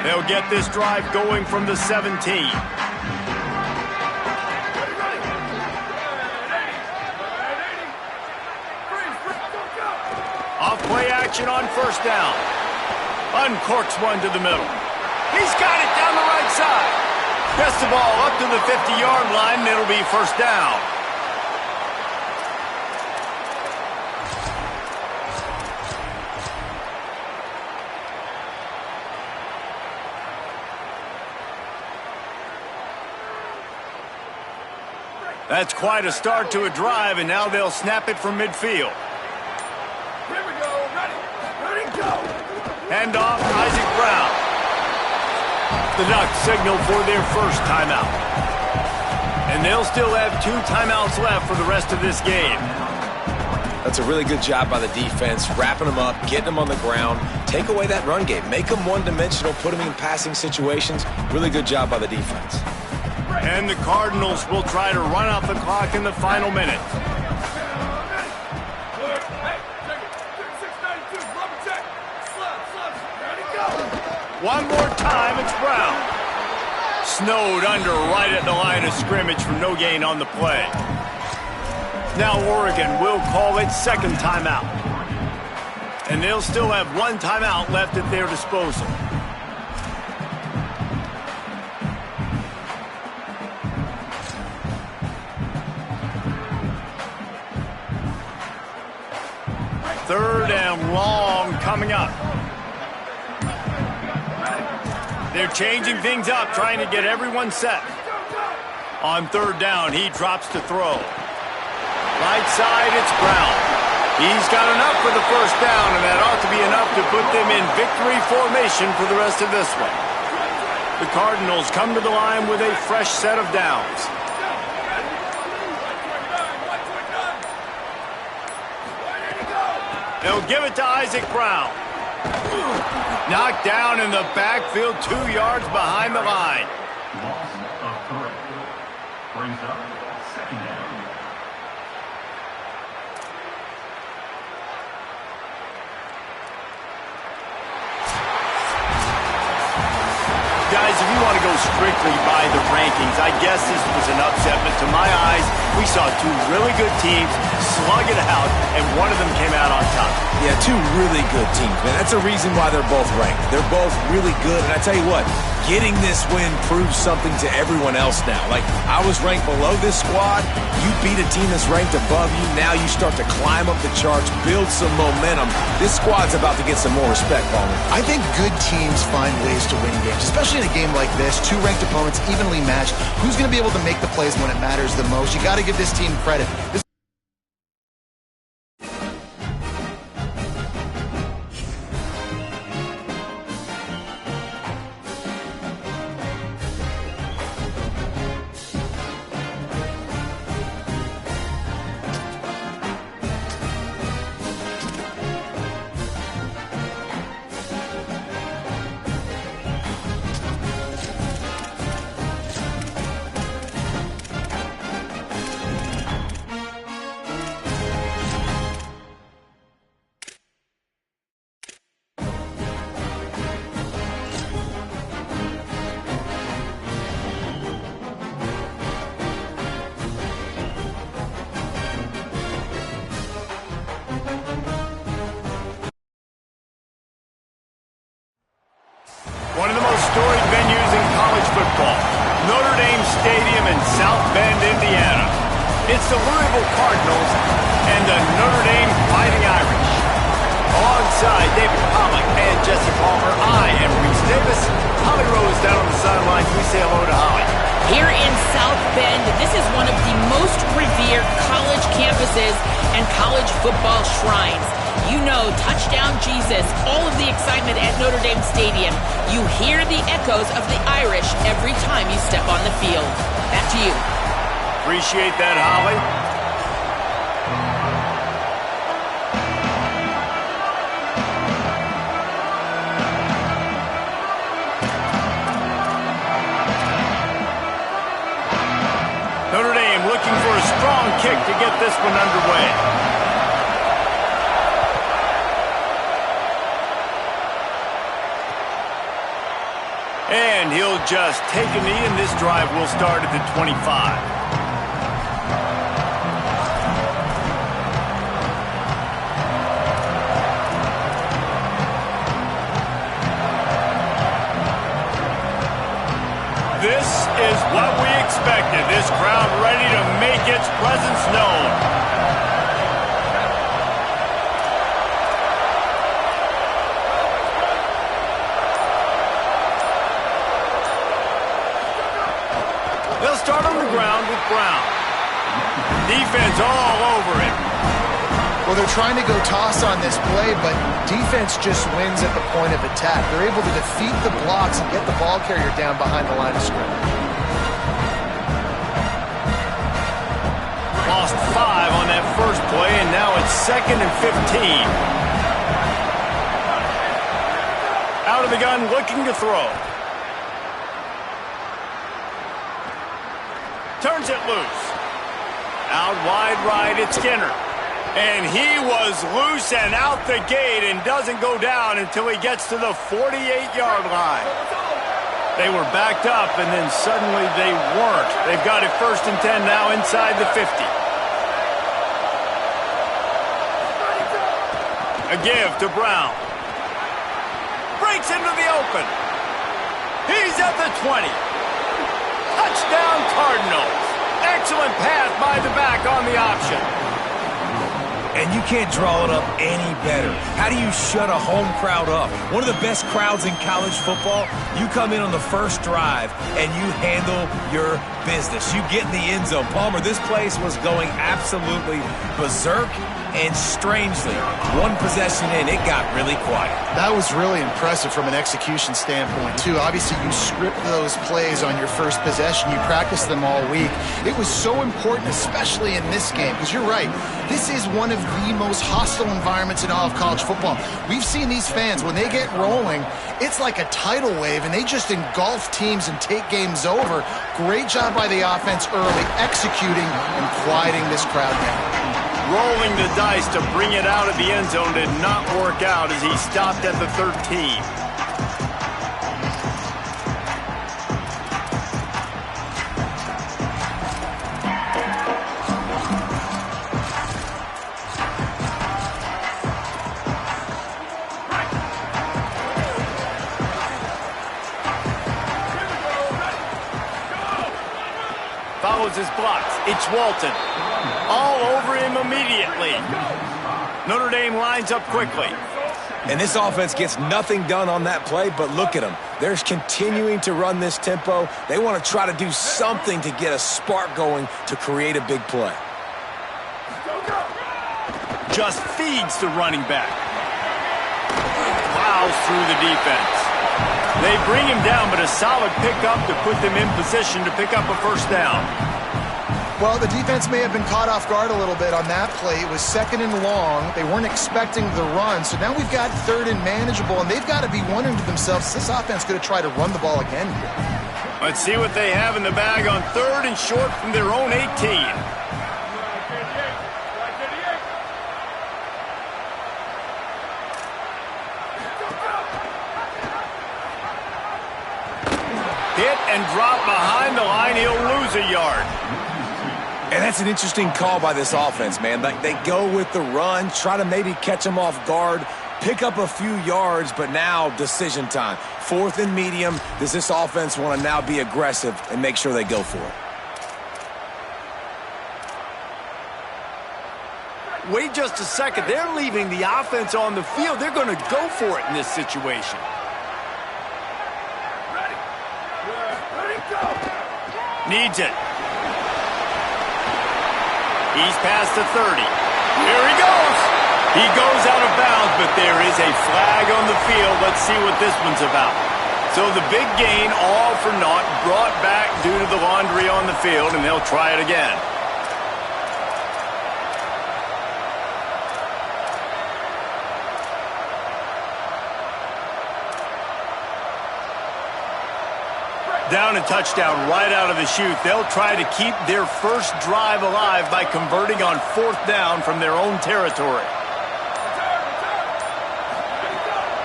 They'll get this drive going from the 17. Off play action on 1st down. Uncorks one to the middle. He's got it down the right side. Gets the ball up to the 50-yard line, and it'll be first down. That's quite a start to a drive, and now they'll snap it from midfield. Here we go. Ready, go. Handoff, Isaac Brown. The Ducks signal for their first timeout. And they'll still have 2 timeouts left for the rest of this game. That's a really good job by the defense, wrapping them up, getting them on the ground, take away that run game, make them one-dimensional, put them in passing situations. Really good job by the defense. And the Cardinals will try to run out the clock in the final minute. One more time, it's Brown. Snowed under right at the line of scrimmage for no gain on the play. Now Oregon will call its second timeout. And they'll still have 1 timeout left at their disposal. Third and long coming up. They're changing things up, trying to get everyone set. On third down, he drops to throw. Right side, it's Brown. He's got enough for the first down, and that ought to be enough to put them in victory formation for the rest of this one. The Cardinals come to the line with a fresh set of downs. They'll give it to Isaac Brown. Knocked down in the backfield, 2 yards behind the line. Loss of 3. Brings up second down. Guys, if you want to go strictly by the rankings, I guess this was an upset, but to my eyes, we saw 2 really good teams slug it out, and one of them came out on top. Yeah, 2 really good teams, man. That's a reason why they're both ranked. They're both really good, and I tell you what, getting this win proves something to everyone else now. Like, I was ranked below this squad. You beat a team that's ranked above you. Now you start to climb up the charts, build some momentum. This squad's about to get some more respect, Palmer. I think good teams find ways to win games, especially in a game like this. 2 ranked opponents evenly matched. Who's going to be able to make the plays when it matters the most? You got to give this team credit. One of the most storied venues in college football, Notre Dame Stadium in South Bend, Indiana. It's the Louisville Cardinals and the Notre Dame Fighting Irish. Alongside David Pollack and Jesse Palmer, I am Reese Davis. Holly Rose down on the sidelines. We say hello to Holly. Here in South Bend, this is one of the most revered college campuses and college football shrines. You know, touchdown Jesus, all of the excitement at Notre Dame Stadium. You hear the echoes of the Irish every time you step on the field. Back to you. Appreciate that, Holly. Notre Dame looking for a strong kick to get this one underway. And he'll just take a knee, and this drive will start at the 25. This is what we expected. This crowd ready to make its presence known. They'll start on the ground with Brown. Defense all over it. Well, they're trying to go toss on this play, but defense just wins at the point of attack. They're able to defeat the blocks and get the ball carrier down behind the line of scrimmage. Lost 5 on that first play, and now it's 2nd and 15. Out of the gun, looking to throw. Turns it loose. Out wide right, it's Skinner. And he was loose and out the gate and doesn't go down until he gets to the 48-yard line. They were backed up, and then suddenly they weren't. They've got it 1st and 10 now inside the 50. A give to Brown. Breaks into the open. He's at the 20. Touchdown Cardinals. Excellent pass by the back on the option. And you can't draw it up any better. How do you shut a home crowd up? One of the best crowds in college football. You come in on the first drive and you handle your business. You get in the end zone. Palmer, this place was going absolutely berserk, and strangely, one possession in, it got really quiet. That was really impressive from an execution standpoint, too. Obviously, you script those plays on your first possession. You practice them all week. It was so important, especially in this game, because you're right. This is one of the most hostile environments in all of college football. We've seen these fans, when they get rolling, it's like a tidal wave, and they just engulf teams and take games over. Great job by the offense early, executing and quieting this crowd down. Rolling the dice to bring it out of the end zone did not work out as he stopped at the 13. Follows his blocks. It's Walton. All over him immediately. Notre Dame lines up quickly. And this offense gets nothing done on that play, but look at them. They're continuing to run this tempo. They want to try to do something to get a spark going to create a big play. Just feeds the running back. Plows through the defense. They bring him down, but a solid pickup to put them in position to pick up a first down. Well, the defense may have been caught off guard a little bit on that play. It was 2nd and long. They weren't expecting the run. So now we've got 3rd and manageable, and they've got to be wondering to themselves, is this offense going to try to run the ball again here? Let's see what they have in the bag on 3rd and short from their own 18. Hit and drop behind the line. He'll lose a yard. And that's an interesting call by this offense, man. Like, they go with the run, try to maybe catch them off guard, pick up a few yards, but now decision time. 4th and medium. Does this offense want to now be aggressive and make sure they go for it? Wait just a second. They're leaving the offense on the field. They're going to go for it in this situation. Ready, go! Needs it. He's past the 30. Here he goes. He goes out of bounds, but there is a flag on the field. Let's see what this one's about. So the big gain, all for naught, brought back due to the laundry on the field, and they'll try it again. Down and touchdown right out of the chute. They'll try to keep their first drive alive by converting on 4th down from their own territory.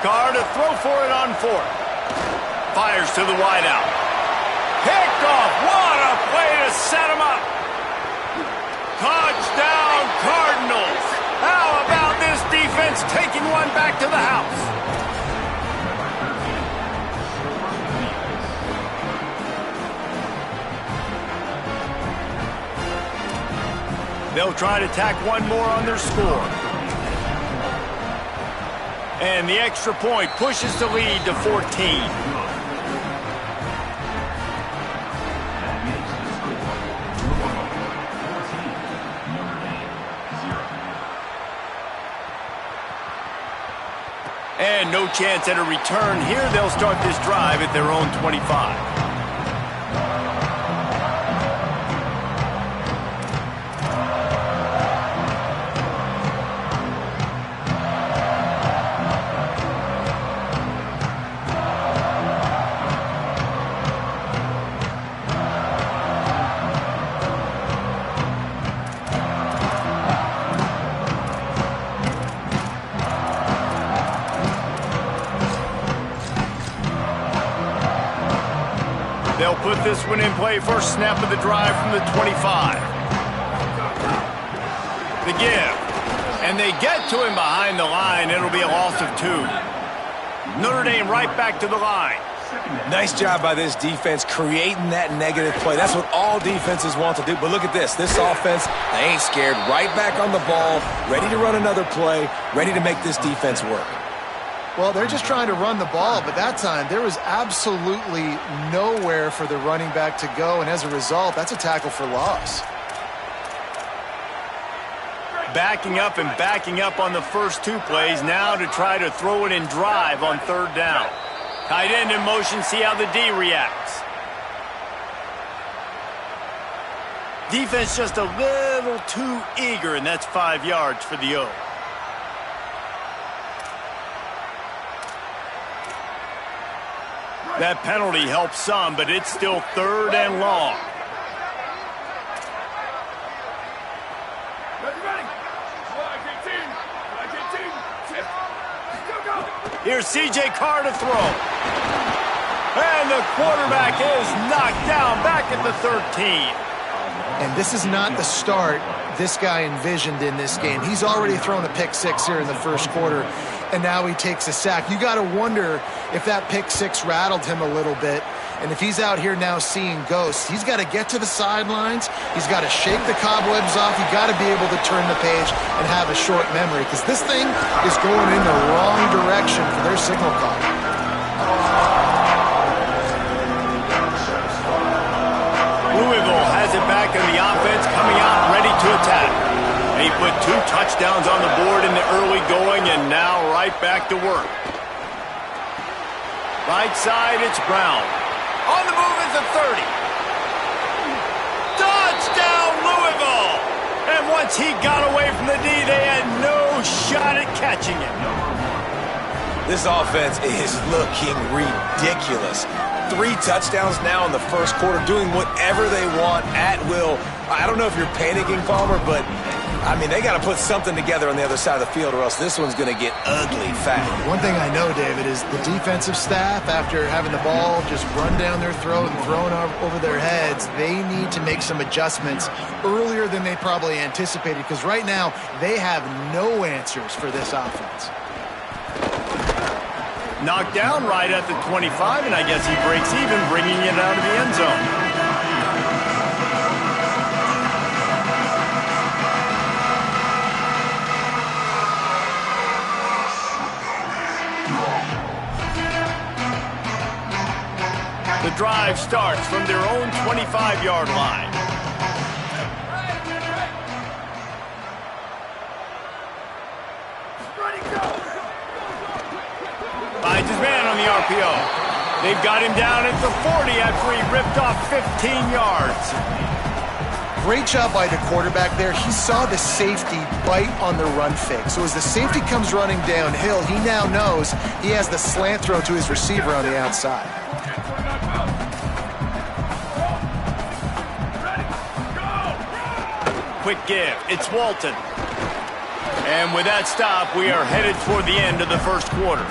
Carr to throw for it on 4th. Fires to the wideout. Picked off. What a play to set him up. Touchdown Cardinals. How about this defense taking one back to the house? They'll try to tack one more on their score. And the extra point pushes the lead to 14. And no chance at a return here. They'll start this drive at their own 25. They'll put this one in play. First snap of the drive from the 25. The give. And they get to him behind the line. It'll be a loss of 2. Notre Dame right back to the line. Nice job by this defense creating that negative play. That's what all defenses want to do. But look at this. This offense, they ain't scared. Right back on the ball, ready to run another play, ready to make this defense work. Well, they're just trying to run the ball, but that time there was absolutely nowhere for the running back to go, and as a result, that's a tackle for loss. Backing up and backing up on the first 2 plays, now to try to throw it in drive on 3rd down. Tight end in motion, see how the D reacts. Defense just a little too eager, and that's 5 yards for the O. That penalty helps some, but it's still 3rd and long. Here's C.J. Carr to throw. And the quarterback is knocked down back at the 13. And this is not the start this guy envisioned in this game. He's already thrown a pick 6 here in the first quarter, and now he takes a sack. You got to wonder if that pick 6 rattled him a little bit. And if he's out here now seeing ghosts, he's got to get to the sidelines. He's got to shake the cobwebs off. You got to be able to turn the page and have a short memory, because this thing is going in the wrong direction for their signal call. Louisville has it back in the offense, coming out ready to attack. They put 2 touchdowns on the board in the early going, and now right back to work. Right side, it's Brown. On the move is the 30. Touchdown, Louisville! And once he got away from the D, they had no shot at catching him. This offense is looking ridiculous. 3 touchdowns now in the first quarter, doing whatever they want at will. I don't know if you're panicking, Palmer, but, I mean, they got to put something together on the other side of the field, or else this one's going to get ugly fast. One thing I know, David, is the defensive staff, after having the ball just run down their throat and thrown over their heads, they need to make some adjustments earlier than they probably anticipated, because right now they have no answers for this offense. Knocked down right at the 25, and I guess he breaks even, bringing it out of the end zone. The drive starts from their own 25-yard line. Finds his man on the RPO. They've got him down at the 40 after he ripped off 15 yards. Great job by the quarterback there. He saw the safety bite on the run fake. So as the safety comes running downhill, he now knows he has the slant throw to his receiver on the outside. Quick give. It's Walton. And with that stop, we are headed toward the end of the first quarter.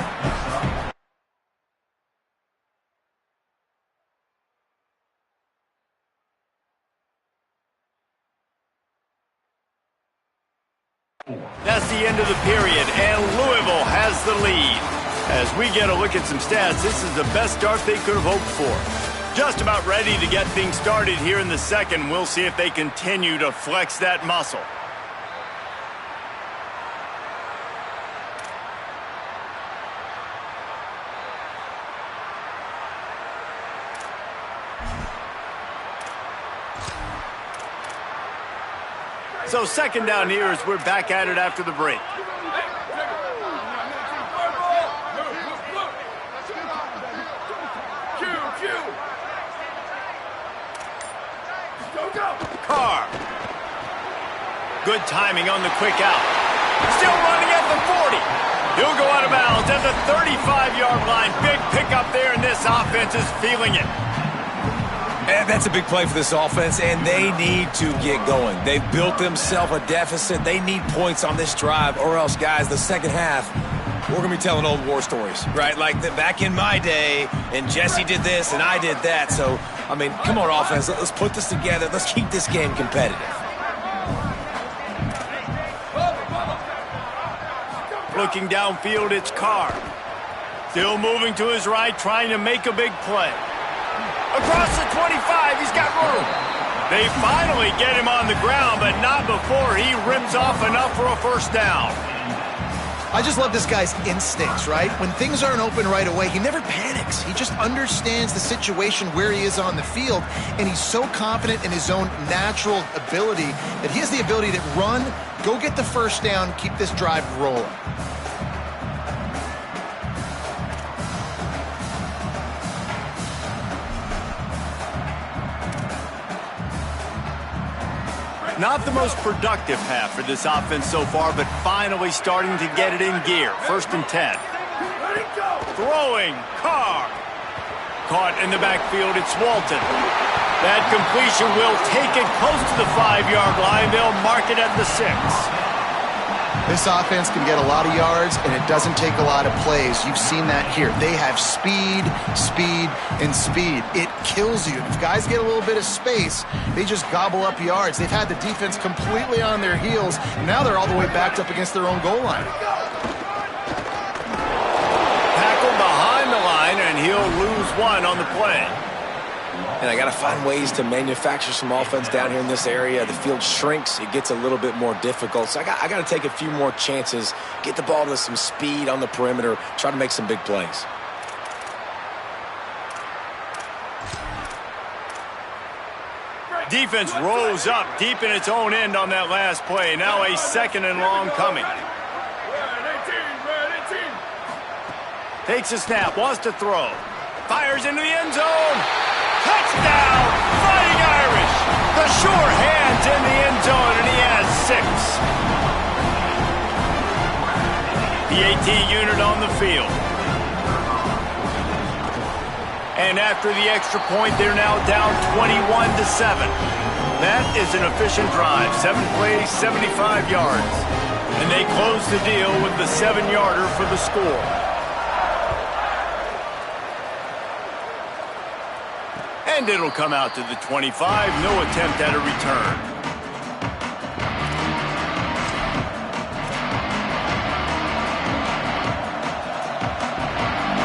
That's the end of the period, and Louisville has the lead. As we get a look at some stats, this is the best start they could have hoped for. Just about ready to get things started here in the second. We'll see if they continue to flex that muscle. So second down here as we're back at it after the break. Carr. Good timing on the quick out. Still running at the 40. He'll go out of bounds at the 35-yard line. Big pickup there, and this offense is feeling it. And that's a big play for this offense, and they need to get going. They've built themselves a deficit. They need points on this drive, or else, guys, the second half, we're going to be telling old war stories, right? Like back in my day, and Jesse did this, and I did that. So, I mean, come on, offense. Let's put this together. Let's keep this game competitive. Looking downfield, it's Carr. Still moving to his right, trying to make a big play. Across the 25, he's got room. They finally get him on the ground, but not before he rips off enough for a first down. I just love this guy's instincts, right? When things aren't open right away, he never panics. He just understands the situation where he is on the field, and he's so confident in his own natural ability that he has the ability to run, go get the first down, keep this drive rolling. Not the most productive half for this offense so far, but finally starting to get it in gear. 1st and 10. Throwing, Carr. Caught in the backfield, it's Walton. That completion will take it close to the 5-yard line. They'll mark it at the 6. This offense can get a lot of yards, and it doesn't take a lot of plays. You've seen that here. They have speed, speed, and speed. It kills you. If guys get a little bit of space, they just gobble up yards. They've had the defense completely on their heels. Now they're all the way backed up against their own goal line. Tackled behind the line, and he'll lose one on the play. And I got to find ways to manufacture some offense down here in this area. The field shrinks. It gets a little bit more difficult. So I got to take a few more chances, get the ball to some speed on the perimeter, try to make some big plays. Defense rose up deep in its own end on that last play. Now a 2nd and long coming. Takes a snap, wants to throw. Fires into the end zone. Touchdown, Fighting Irish. The sure hands in the end zone, and he has 6. The AT unit on the field. And after the extra point, they're now down 21-7. That is an efficient drive. 7 plays, 75 yards. And they close the deal with the 7-yarder for the score. And it'll come out to the 25. No attempt at a return.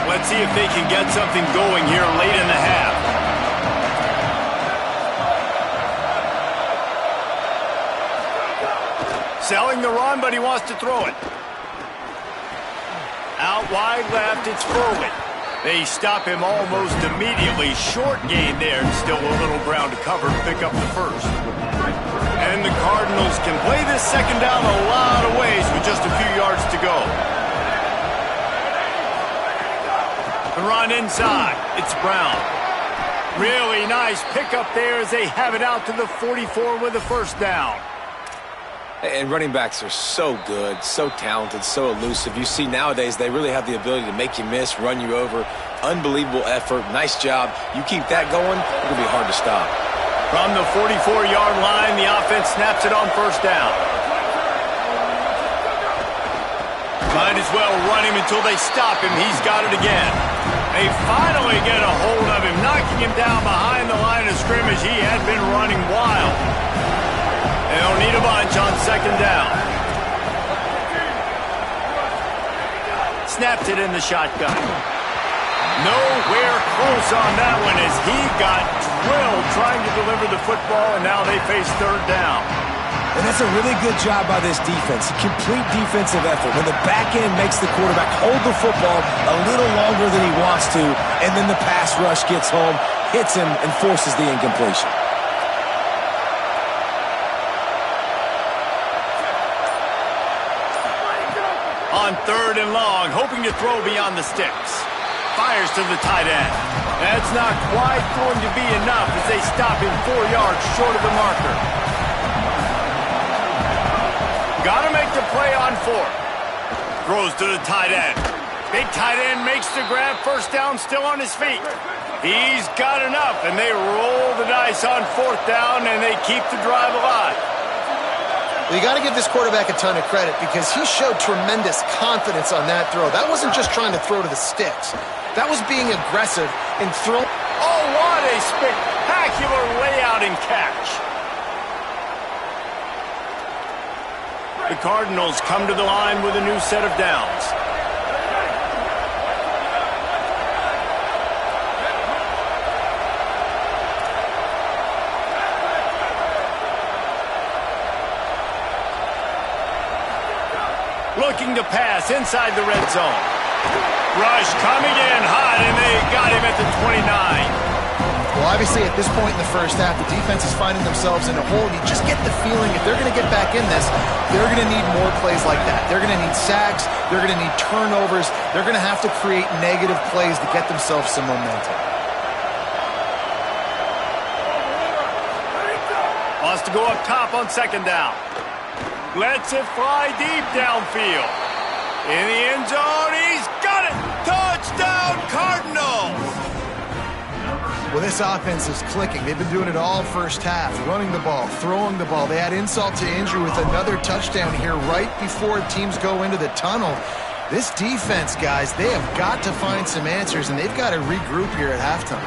Let's see if they can get something going here late in the half. Selling the run, but he wants to throw it. Out wide left, it's Foley. They stop him almost immediately. Short gain there, and still a little ground to cover to pick up the first. And the Cardinals can play this second down a lot of ways with just a few yards to go. The run inside. It's Brown. Really nice pickup there as they have it out to the 44 with a first down. And running backs are so good, so talented, so elusive. You see nowadays they really have the ability to make you miss, run you over. Unbelievable effort. Nice job. You keep that going, it's going to be hard to stop. From the 44-yard line, the offense snaps it on first down. Might as well run him until they stop him. He's got it again. They finally get a hold of him, knocking him down behind the line of scrimmage. He had been running wild. They'll need a bunch on second down. Snapped it in the shotgun. Nowhere close on that one as he got drilled trying to deliver the football, and now they face third down. And that's a really good job by this defense. A complete defensive effort. When the back end makes the quarterback hold the football a little longer than he wants to, and then the pass rush gets home, hits him, and forces the incompletion. On third and long, hoping to throw beyond the sticks. Fires to the tight end. That's not quite going to be enough as they stop him 4 yards short of the marker. Got to make the play on fourth. Throws to the tight end. Big tight end makes the grab. First down, still on his feet. He's got enough, and they roll the dice on fourth down, and they keep the drive alive. Well, you got to give this quarterback a ton of credit because he showed tremendous confidence on that throw. That wasn't just trying to throw to the sticks. That was being aggressive and throwing. Oh, what a spectacular layout and catch. The Cardinals come to the line with a new set of downs. Looking to pass inside the red zone. Rush coming in hot, and they got him at the 29. Well, obviously, at this point in the first half, the defense is finding themselves in a hole. You just get the feeling if they're going to get back in this, they're going to need more plays like that. They're going to need sacks. They're going to need turnovers. They're going to have to create negative plays to get themselves some momentum. Wants to go up top on second down. Lets it fly deep downfield. In the end zone, he's got it! Touchdown, Cardinals! Well, this offense is clicking. They've been doing it all first half, running the ball, throwing the ball. They add insult to injury with another touchdown here right before teams go into the tunnel. This defense, guys, they have got to find some answers, and they've got to regroup here at halftime.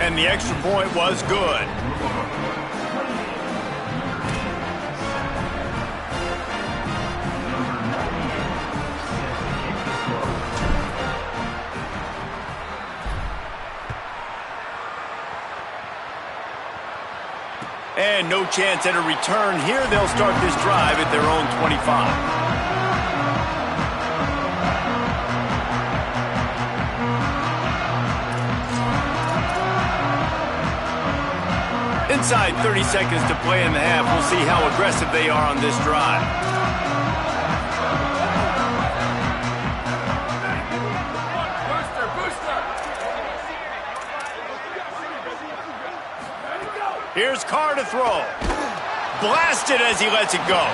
And the extra point was good. And no chance at a return here. They'll start this drive at their own 25. Inside 30 seconds to play in the half. We'll see how aggressive they are on this drive. Here's Carr to throw. Blasted as he lets it go.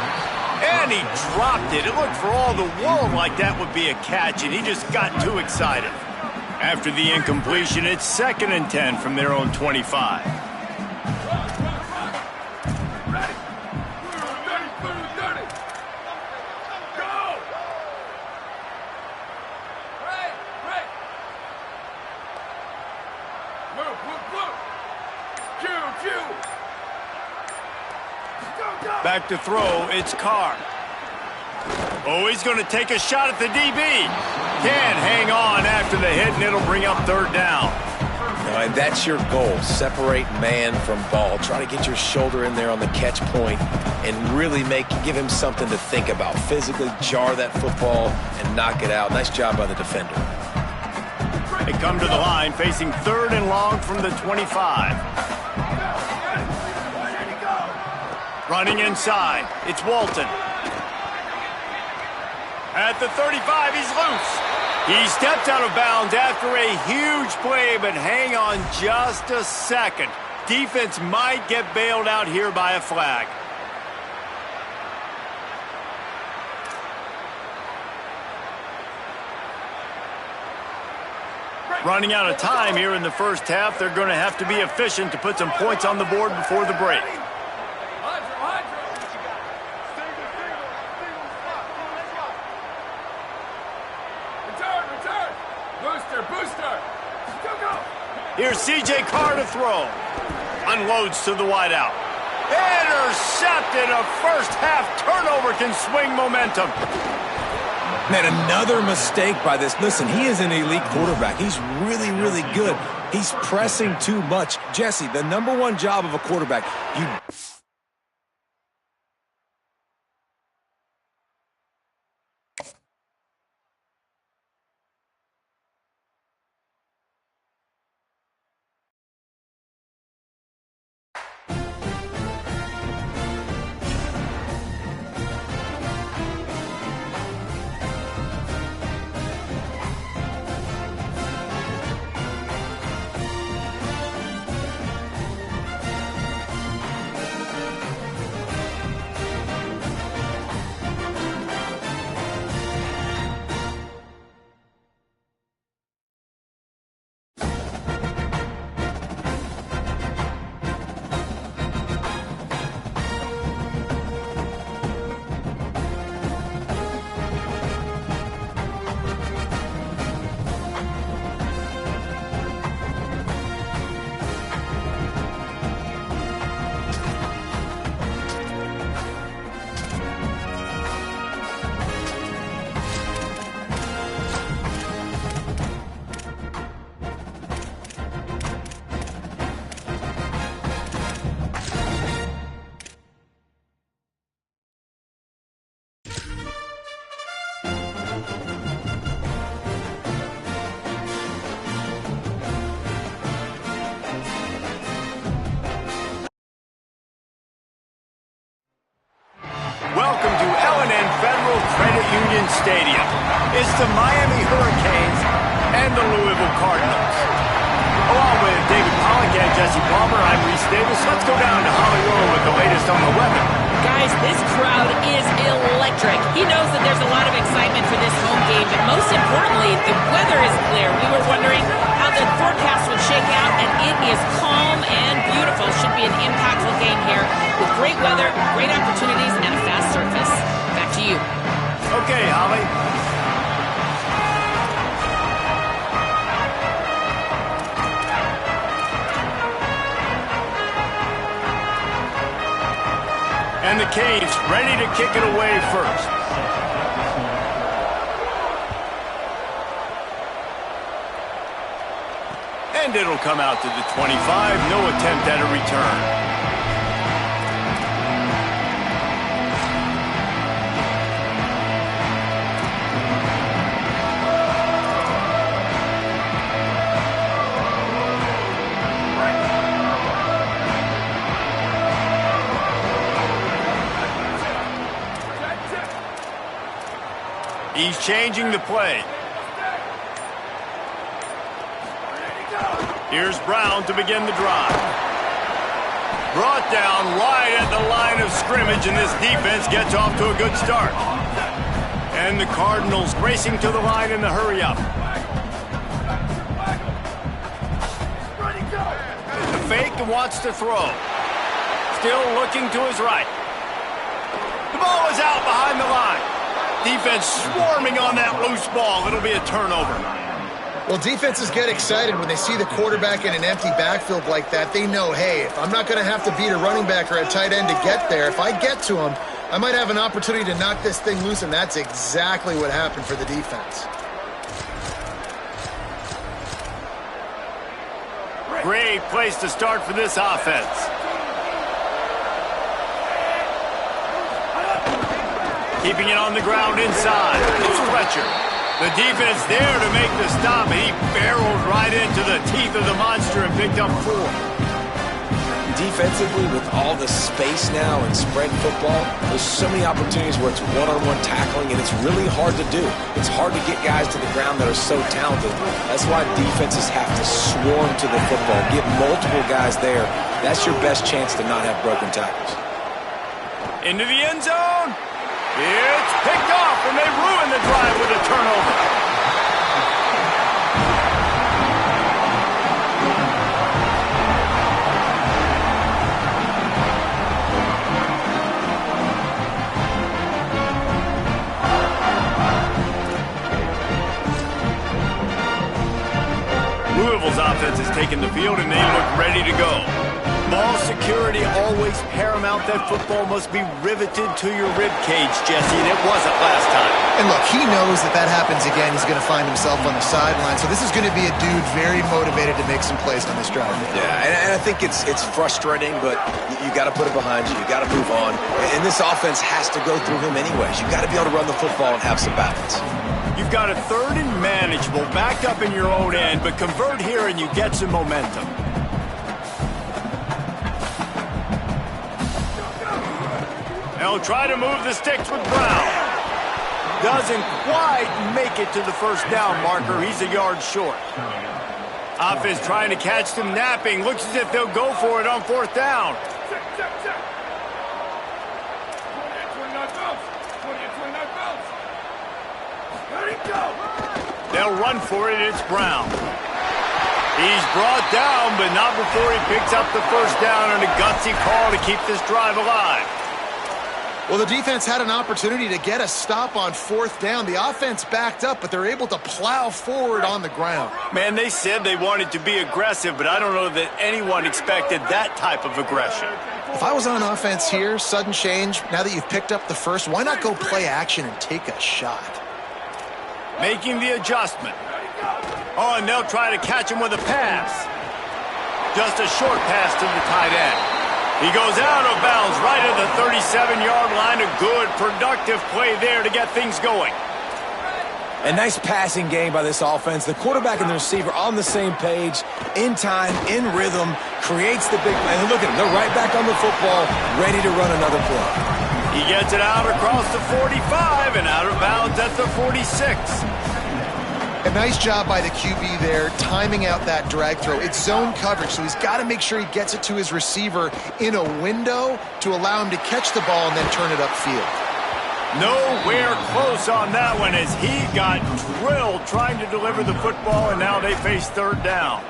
And he dropped it. It looked for all the world like that would be a catch, and he just got too excited. After the incompletion, it's 2nd and 10 from their own 25. Back to throw, it's Carr. Oh, he's going to take a shot at the DB. Can't hang on after the hit, and it'll bring up third down. And that's your goal. Separate man from ball. Try to get your shoulder in there on the catch point and really give him something to think about. Physically jar that football and knock it out. Nice job by the defender. They come to the line facing 3rd and long from the 25. Running inside, it's Walton. At the 35, he's loose. He stepped out of bounds after a huge play, but hang on just a second. Defense might get bailed out here by a flag. Running out of time here in the first half. They're going to have to be efficient to put some points on the board before the break. Here's C.J. Carr to throw. Unloads to the wideout. Intercepted. A first-half turnover can swing momentum. Man, another mistake by this. Listen, he is an elite quarterback. He's really, really good. He's pressing too much. Jesse, the #1 job of a quarterback, you... Welcome to L&N Federal Credit Union Stadium. It's the Miami Hurricanes and the Louisville Cardinals. Along with David Pollack and Jesse Palmer, I'm Reese Davis. Let's go down to Hollywood with the latest on the weather. Guys, this crowd is electric. He knows that there's a lot of excitement for this home game, but most importantly, the weather is clear. We were wondering how the forecast would shake out, and it is calm and beautiful. Should be an impactful game here with great weather, great opportunities, and a fast surface. Back to you. Okay, Holly. And the Canes ready to kick it away first. And it'll come out to the 25. No attempt at a return. He's changing the play. Here's Brown to begin the drive. Brought down right at the line of scrimmage, and this defense gets off to a good start. And the Cardinals racing to the line in the hurry-up. The fake and wants to throw. Still looking to his right. The ball is out behind the line. Defense swarming on that loose ball. It'll be a turnover. Well, defenses get excited when they see the quarterback in an empty backfield like that. They know, hey, if I'm not going to have to beat a running back or a tight end to get there, if I get to him, I might have an opportunity to knock this thing loose, and that's exactly what happened for the defense. Great place to start for this offense. Keeping it on the ground inside. It's Fletcher. The defense there to make the stop. He barreled right into the teeth of the monster and picked up 4. Defensively, with all the space now and spread football, there's so many opportunities where it's one-on-one tackling, and it's really hard to do. It's hard to get guys to the ground that are so talented. That's why defenses have to swarm to the football, get multiple guys there. That's your best chance to not have broken tackles. Into the end zone. It's picked off, and they ruin the drive with a turnover. Louisville's offense has taken the field, and they look ready to go. Ball security always paramount. That football must be riveted to your rib cage, Jesse, and it wasn't last time. And look, he knows that that happens again. He's going to find himself on the sideline. So this is going to be a dude very motivated to make some plays on this drive. Yeah, and I think it's frustrating, but you got to put it behind you. You got to move on. And this offense has to go through him anyways. You got to be able to run the football and have some balance. You've got a third and manageable, backed up in your own end, but convert here and you get some momentum. They'll try to move the sticks with Brown. Doesn't quite make it to the first down marker. He's a yard short. Offense trying to catch them napping. Looks as if they'll go for it on fourth down. They'll run for it. It's Brown. He's brought down, but not before he picks up the first down and a gutsy call to keep this drive alive. Well, the defense had an opportunity to get a stop on fourth down. The offense backed up, but they're able to plow forward on the ground. Man, they said they wanted to be aggressive, but I don't know that anyone expected that type of aggression. If I was on offense here, sudden change, now that you've picked up the first, why not go play action and take a shot? Making the adjustment. Oh, and they'll try to catch him with a pass. Just a short pass to the tight end. He goes out of bounds right at the 37-yard line. A good, productive play there to get things going. A nice passing game by this offense. The quarterback and the receiver on the same page, in time, in rhythm, creates the big play. And look at them. They're right back on the football, ready to run another play. He gets it out across the 45 and out of bounds at the 46. A nice job by the QB there, timing out that drag throw. It's zone coverage, so he's got to make sure he gets it to his receiver in a window to allow him to catch the ball and then turn it upfield. Nowhere close on that one as he got drilled trying to deliver the football, and now they face third down.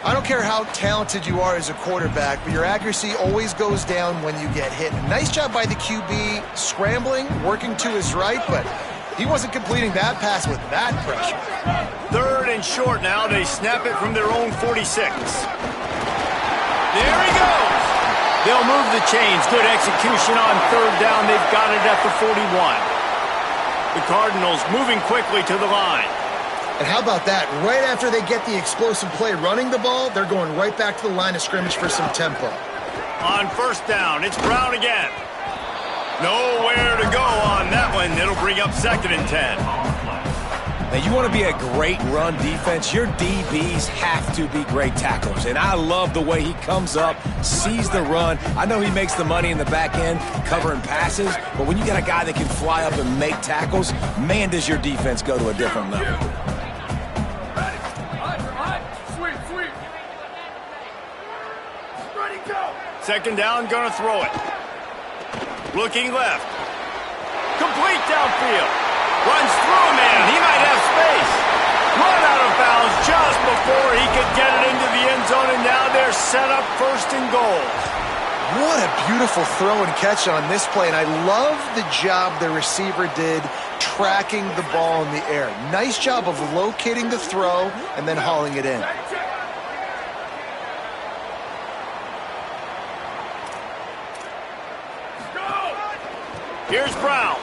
I don't care how talented you are as a quarterback, but your accuracy always goes down when you get hit. Nice job by the QB scrambling, working to his right, but he wasn't completing that pass with that pressure. Third and short now. They snap it from their own 46. There he goes. They'll move the chains. Good execution on third down. They've got it at the 41. The Cardinals moving quickly to the line. And how about that? Right after they get the explosive play running the ball, they're going right back to the line of scrimmage for some tempo. On first down, it's Brown again. Nowhere to go on that one. It'll bring up second and 10. Now, you want to be a great run defense, your DBs have to be great tacklers. And I love the way he comes up, sees the run. I know he makes the money in the back end covering passes, but when you got a guy that can fly up and make tackles, man, does your defense go to a different level. Second down, gonna throw it. Looking left. Complete downfield. Runs through a man. He might have space. Run out of bounds just before he could get it into the end zone, and now they're set up first and goal. What a beautiful throw and catch on this play, and I love the job the receiver did tracking the ball in the air. Nice job of locating the throw and then hauling it in. Here's Brown.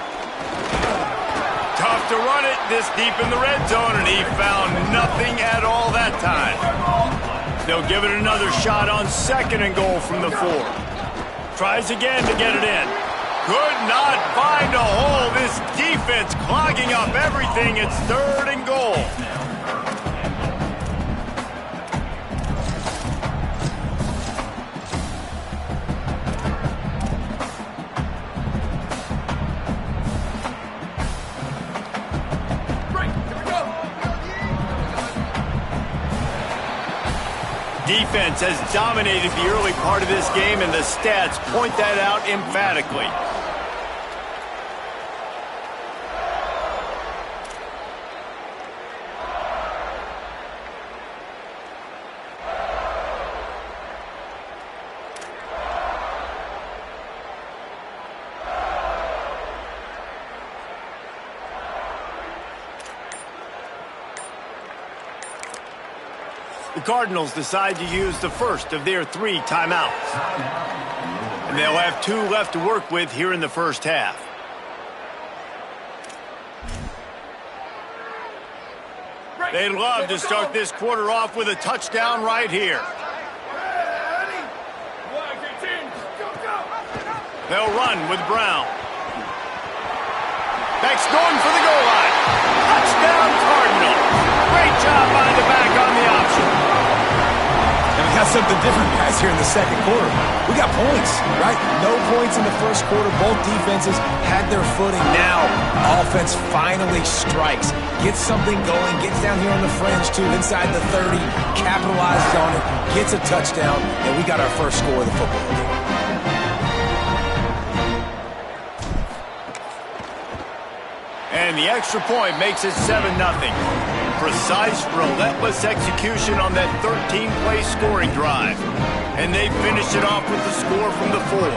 Tough to run it this deep in the red zone, and he found nothing at all that time. They'll give it another shot on second and goal from the 4. Tries again to get it in. Could not find a hole. This defense clogging up everything. It's third and goal. Defense has dominated the early part of this game, and the stats point that out emphatically. The Cardinals decide to use the first of their 3 timeouts. And they'll have 2 left to work with here in the first half. They'd love to start this quarter off with a touchdown right here. They'll run with Brown. Beck's going for the goal line. Touchdown, Cardinals. Great job by the back on the option. And we got something different, guys, here in the second quarter. We got points, right? No points in the first quarter. Both defenses had their footing. Now, offense finally strikes. Gets something going. Gets down here on the fringe, too, inside the 30. Capitalizes on it. Gets a touchdown. And we got our first score of the football game. And the extra point makes it 7-0. Precise, relentless execution on that 13-play scoring drive. And they finish it off with the score from the 4.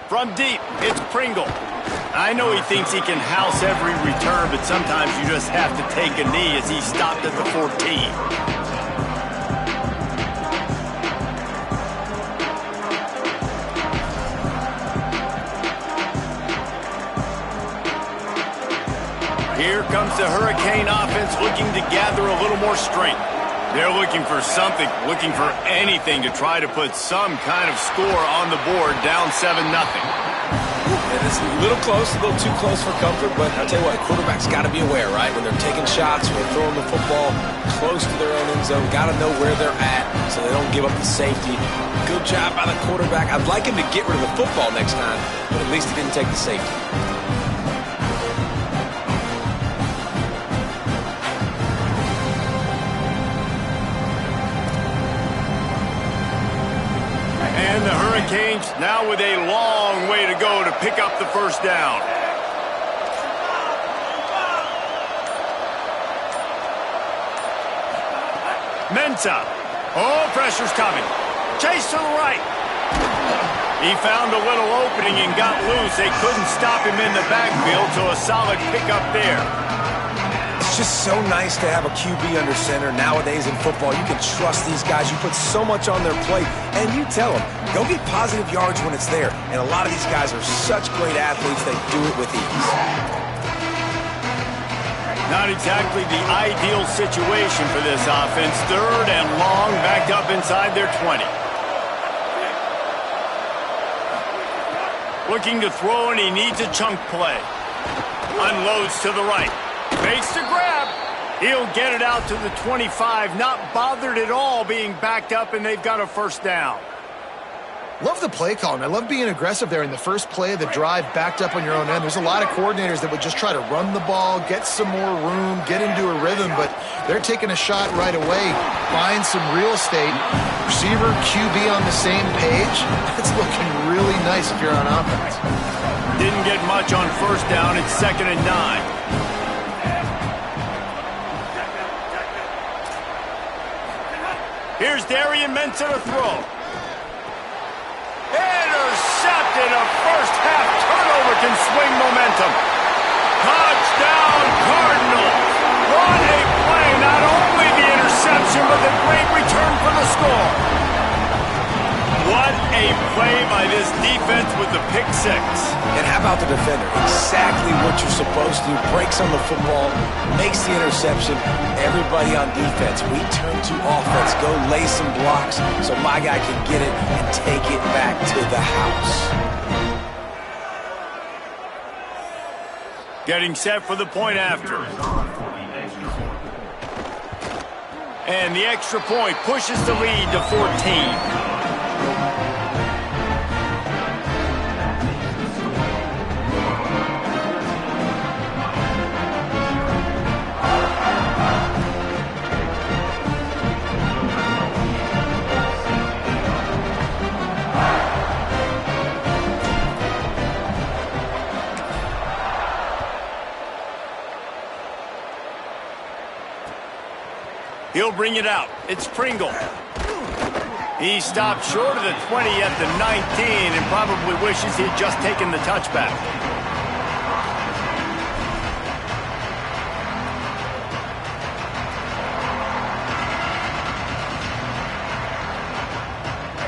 From deep, it's Pringle. I know he thinks he can house every return, but sometimes you just have to take a knee as he stopped at the 14. Here comes the Hurricane offense looking to gather a little more strength. They're looking for something, looking for anything to try to put some kind of score on the board, down 7-0. And it's a little close, a little too close for comfort, but I'll tell you what, quarterback's got to be aware, right? When they're taking shots, when they're throwing the football close to their own end zone, got to know where they're at so they don't give up the safety. Good job by the quarterback. I'd like him to get rid of the football next time, but at least he didn't take the safety. And the Hurricanes now with a long way to go to pick up the first down. Mensah. Oh, pressure's coming. Chase to the right. He found a little opening and got loose. They couldn't stop him in the backfield, so a solid pickup there. It's just so nice to have a QB under center. Nowadays in football, you can trust these guys. You put so much on their plate, and you tell them, go get positive yards when it's there. And a lot of these guys are such great athletes, they do it with ease. Not exactly the ideal situation for this offense. 3rd and long, backed up inside their 20. Looking to throw, and he needs a chunk play. Unloads to the right. Fakes the grab. He'll get it out to the 25. Not bothered at all being backed up, and they've got a first down. Love the play call, and I love being aggressive there in the first play of the drive, backed up on your own end. There's a lot of coordinators that would just try to run the ball, get some more room, get into a rhythm, but they're taking a shot right away, find some real estate. Receiver, QB on the same page. That's looking really nice if you're on offense. Didn't get much on first down. It's 2nd and 9. Here's Darian Mensah to throw. Intercepted. A first-half turnover can swing momentum. Touchdown, Cardinals. What a play. Not only the interception, but the great return for the score. What a play by this defense with the pick 6. And how about the defender? Exactly what you're supposed to do. Breaks on the football, makes the interception. Everybody on defense, we turn to offense. Go lay some blocks so my guy can get it and take it back to the house. Getting set for the point after. And the extra point pushes the lead to 14. He'll bring it out. It's Pringle. He stopped short of the 20 at the 19 and probably wishes he'd just taken the touchback.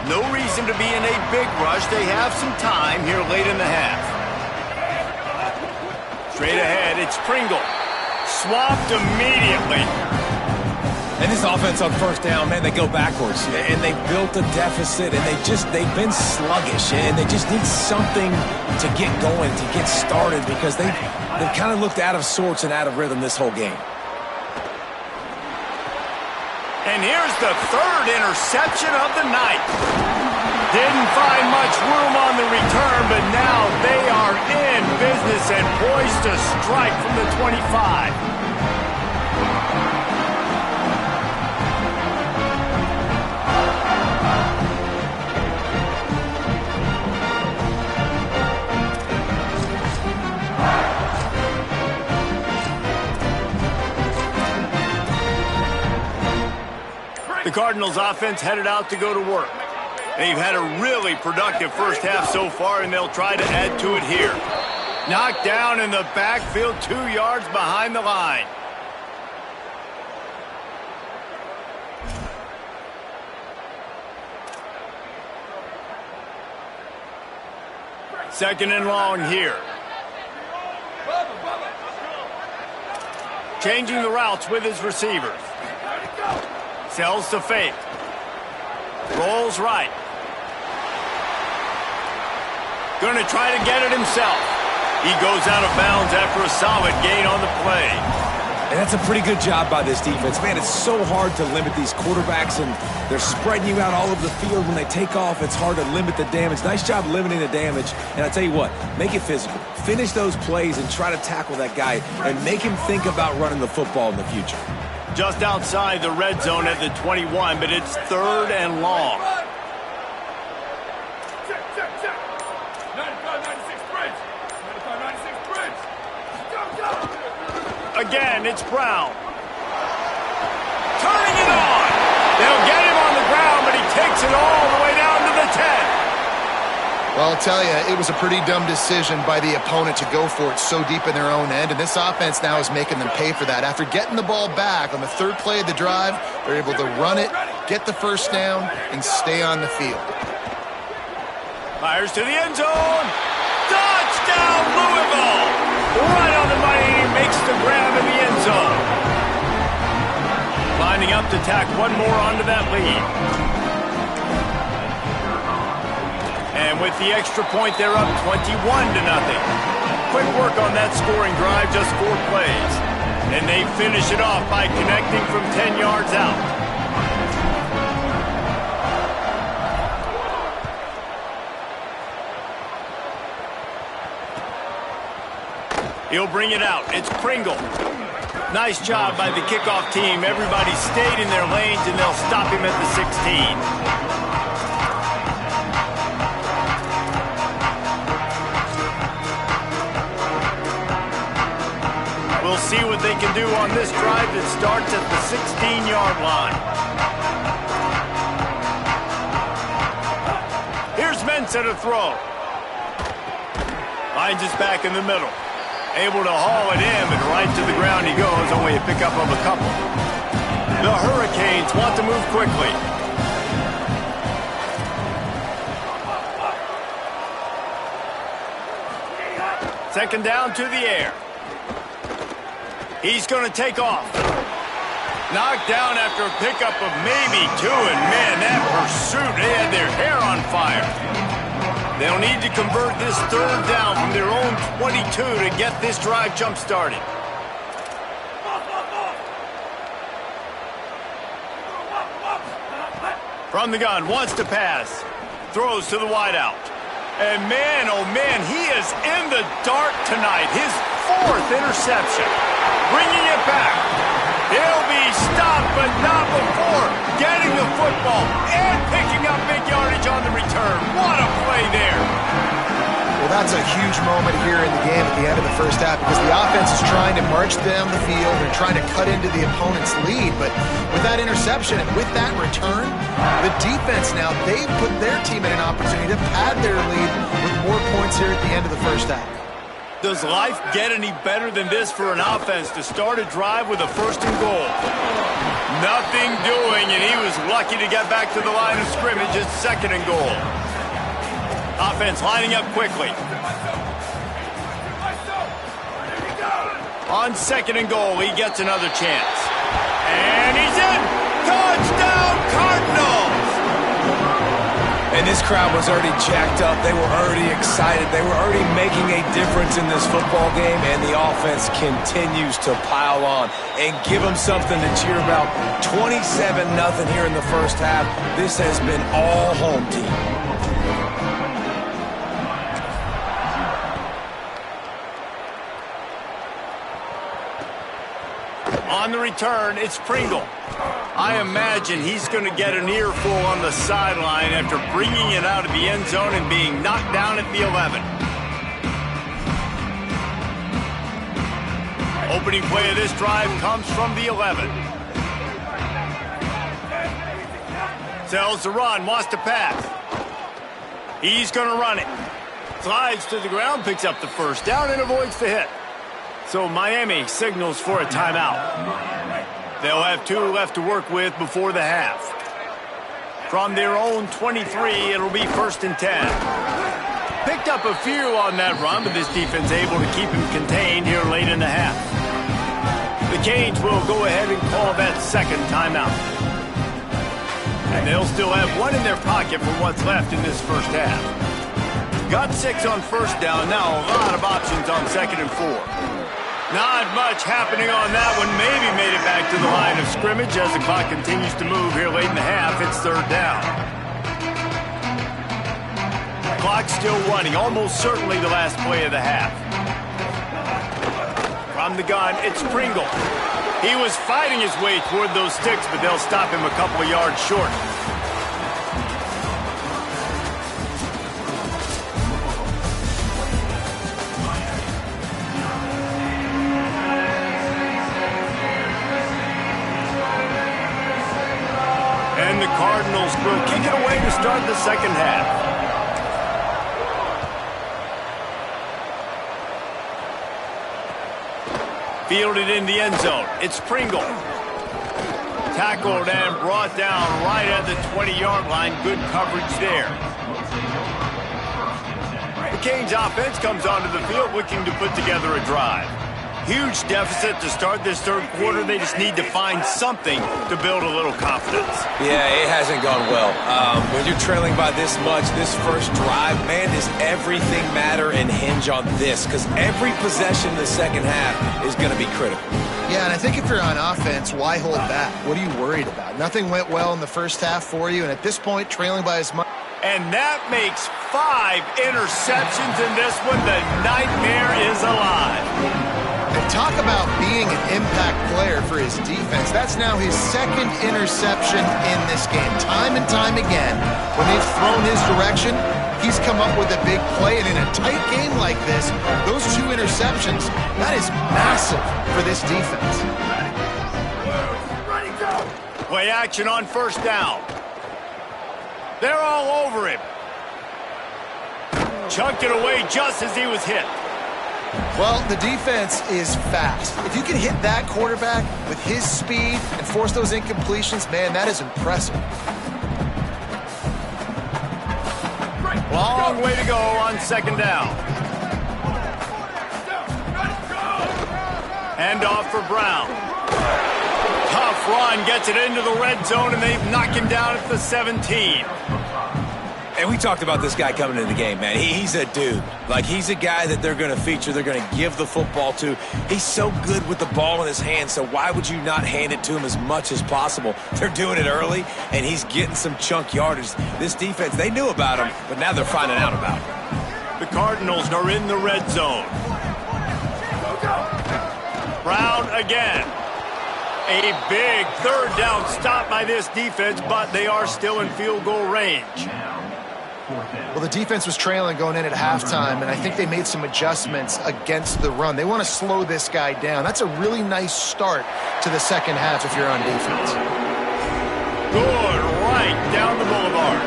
No reason to be in a big rush. They have some time here late in the half. Straight ahead, it's Pringle. Swapped immediately. And this offense on first down, man, they go backwards. And they built a deficit, and they've been sluggish. And they just need something to get going, to get started, because they've kind of looked out of sorts and out of rhythm this whole game. And here's the third interception of the night. Didn't find much room on the return, but now they are in business and poised to strike from the 25. The Cardinals offense headed out to go to work. They've had a really productive first half so far, and they'll try to add to it here. Knocked down in the backfield, 2 yards behind the line. Second and long here. Changing the routes with his receivers. Sells to fake. Rolls right. Going to try to get it himself. He goes out of bounds after a solid gain on the play. And that's a pretty good job by this defense. Man, it's so hard to limit these quarterbacks, and they're spreading you out all over the field. When they take off, it's hard to limit the damage. Nice job limiting the damage. And I tell you what, make it physical. Finish those plays and try to tackle that guy and make him think about running the football in the future. Just outside the red zone at the 21, but it's third and long. Check. 95-96 bridge. 95-96 bridge. Go. Again, it's Brown. Turning it on. They'll get him on the ground, but he takes it all the way down to the 10. Well, I'll tell you, it was a pretty dumb decision by the opponent to go for it so deep in their own end, and this offense now is making them pay for that. After getting the ball back on the third play of the drive, they're able to run it, get the first down, and stay on the field. Fires to the end zone. Touchdown, Louisville! Right on the money, he makes the grab in the end zone. Lining up to tack one more onto that lead. And with the extra point, they're up 21-0. Quick work on that scoring drive, just 4 plays. And they finish it off by connecting from 10 yards out. He'll bring it out. It's Pringle. Nice job by the kickoff team. Everybody stayed in their lanes, and they'll stop him at the 16. We'll see what they can do on this drive that starts at the 16-yard line. Here's Mensah to throw. Finds his back in the middle. Able to haul it in, but right to the ground he goes, only a pickup of a couple. The Hurricanes want to move quickly. Second down to the air. He's going to take off. Knocked down after a pickup of maybe 2, and man, that pursuit, they had their hair on fire. They'll need to convert this third down from their own 22 to get this drive jump-started. From the gun, wants to pass. Throws to the wideout. And man, oh man, he is in the dark tonight. His 4th interception. Bringing it back. He'll be stopped, but not before getting the football and picking up big yardage on the return. What a play there. Well, That's a huge moment here in the game at the end of the first half because the offense is trying to march down the field and trying to cut into the opponent's lead. But with that interception and with that return, the defense now, they've put their team in an opportunity to pad their lead with more points here at the end of the first half. Does life get any better than this for an offense to start a drive with a 1st and goal? Nothing doing, and he was lucky to get back to the line of scrimmage at 2nd and goal. Offense lining up quickly. On 2nd and goal, he gets another chance. And he's in! Touchdown, Cardinals! And this crowd was already jacked up. They were already excited. They were already making a difference in this football game, and the offense continues to pile on and give them something to cheer about. 27-0 here in the first half. This has been all home team. On the return, it's Pringle. I imagine he's going to get an earful on the sideline after bringing it out of the end zone and being knocked down at the 11. Opening play of this drive comes from the 11. Sells the run, wants to pass. He's going to run it. Slides to the ground, picks up the 1st down, and avoids the hit. So Miami signals for a timeout. They'll have 2 left to work with before the half. From their own 23, it'll be 1st and 10. Picked up a few on that run, but this defense able to keep him contained here late in the half. The Canes will go ahead and call that 2nd timeout. And they'll still have 1 in their pocket for what's left in this first half. Got 6 on 1st down, now a lot of options on 2nd and 4. Not much happening on that one. Maybe made it back to the line of scrimmage as the clock continues to move here late in the half. It's 3rd down. Clock still running, almost certainly the last play of the half. From the gun, it's Pringle. He was fighting his way toward those sticks, but they'll stop him a couple of yards short. And the Cardinals will kick it away to start the 2nd half. Fielded in the end zone. It's Pringle. Tackled and brought down right at the 20-yard line. Good coverage there. The Canes offense comes onto the field looking to put together a drive. Huge deficit to start this 3rd quarter. They just need to find something to build a little confidence. Yeah, it hasn't gone well. When you're trailing by this much, this first drive, man, does everything matter and hinge on this? Because every possession in the 2nd half is going to be critical. Yeah, and I think if you're on offense, why hold back? What are you worried about? Nothing went well in the first half for you, and at this point, trailing by as much. And that makes 5 interceptions in this one. The nightmare is alive. And talk about being an impact player for his defense. That's now his 2nd interception in this game. Time and time again, when they've thrown his direction, he's come up with a big play. And in a tight game like this, those 2 interceptions, that is massive for this defense. Play action on 1st down. They're all over him. Chunked it away just as he was hit. Well, the defense is fast. If you can hit that quarterback with his speed and force those incompletions, man, that is impressive. Long way to go on 2nd down. Hand off for Brown. Tough run, gets it into the red zone, and they've knocked him down at the 17. And we talked about this guy coming into the game, man. He's a dude. Like, he's a guy that they're going to feature, they're going to give the football to. He's so good with the ball in his hands, so why would you not hand it to him as much as possible? They're doing it early, and he's getting some chunk yardage. This defense, they knew about him, but now they're finding out about him. The Cardinals are in the red zone. Brown again. A big 3rd down stop by this defense, but they are still in field goal range. Well, the defense was trailing going in at halftime, and I think they made some adjustments against the run. They want to slow this guy down. That's a really nice start to the second half if you're on defense. Good, right down the boulevard.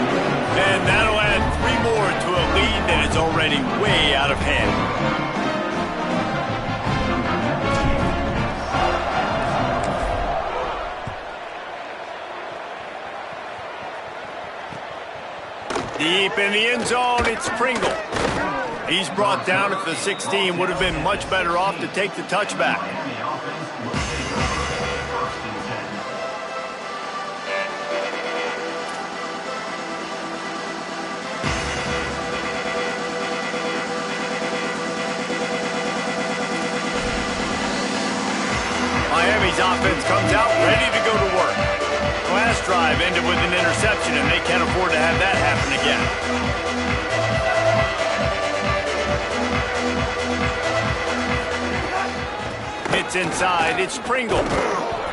And that'll add 3 more to a lead that is already way out of hand. Deep in the end zone, it's Pringle. He's brought down at the 16. Would have been much better off to take the touchback. Miami's offense comes out ready to go to work. Last drive ended with an interception, and they can't afford to have that happen again. It's inside. It's Pringle.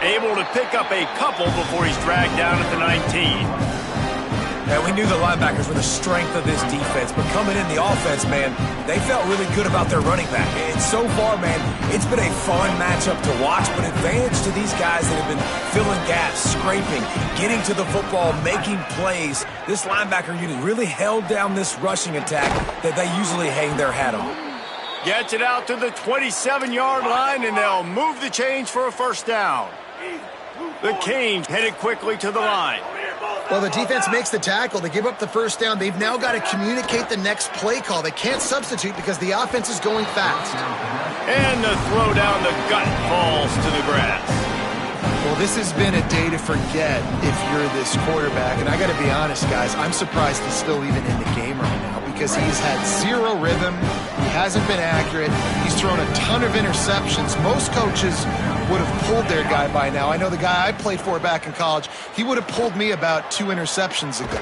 Able to pick up a couple before he's dragged down at the 19. And we knew the linebackers were the strength of this defense, but coming in the offense, man, they felt really good about their running back. And so far, man, it's been a fun matchup to watch, but advantage to these guys that have been filling gaps, scraping, getting to the football, making plays. This linebacker unit really held down this rushing attack that they usually hang their hat on. Gets it out to the 27-yard line, and they'll move the chains for a first down. The Canes headed quickly to the line. Well, the defense makes the tackle. They give up the first down. They've now got to communicate the next play call. They can't substitute because the offense is going fast. And the throw down the gut falls to the grass. Well, this has been a day to forget if you're this quarterback. And I got to be honest, guys, I'm surprised he's still even in the game right now because he's had zero rhythm. He hasn't been accurate. He's thrown a ton of interceptions. Most coaches would have pulled their guy by now. I know the guy I played for back in college, he would have pulled me about 2 interceptions ago.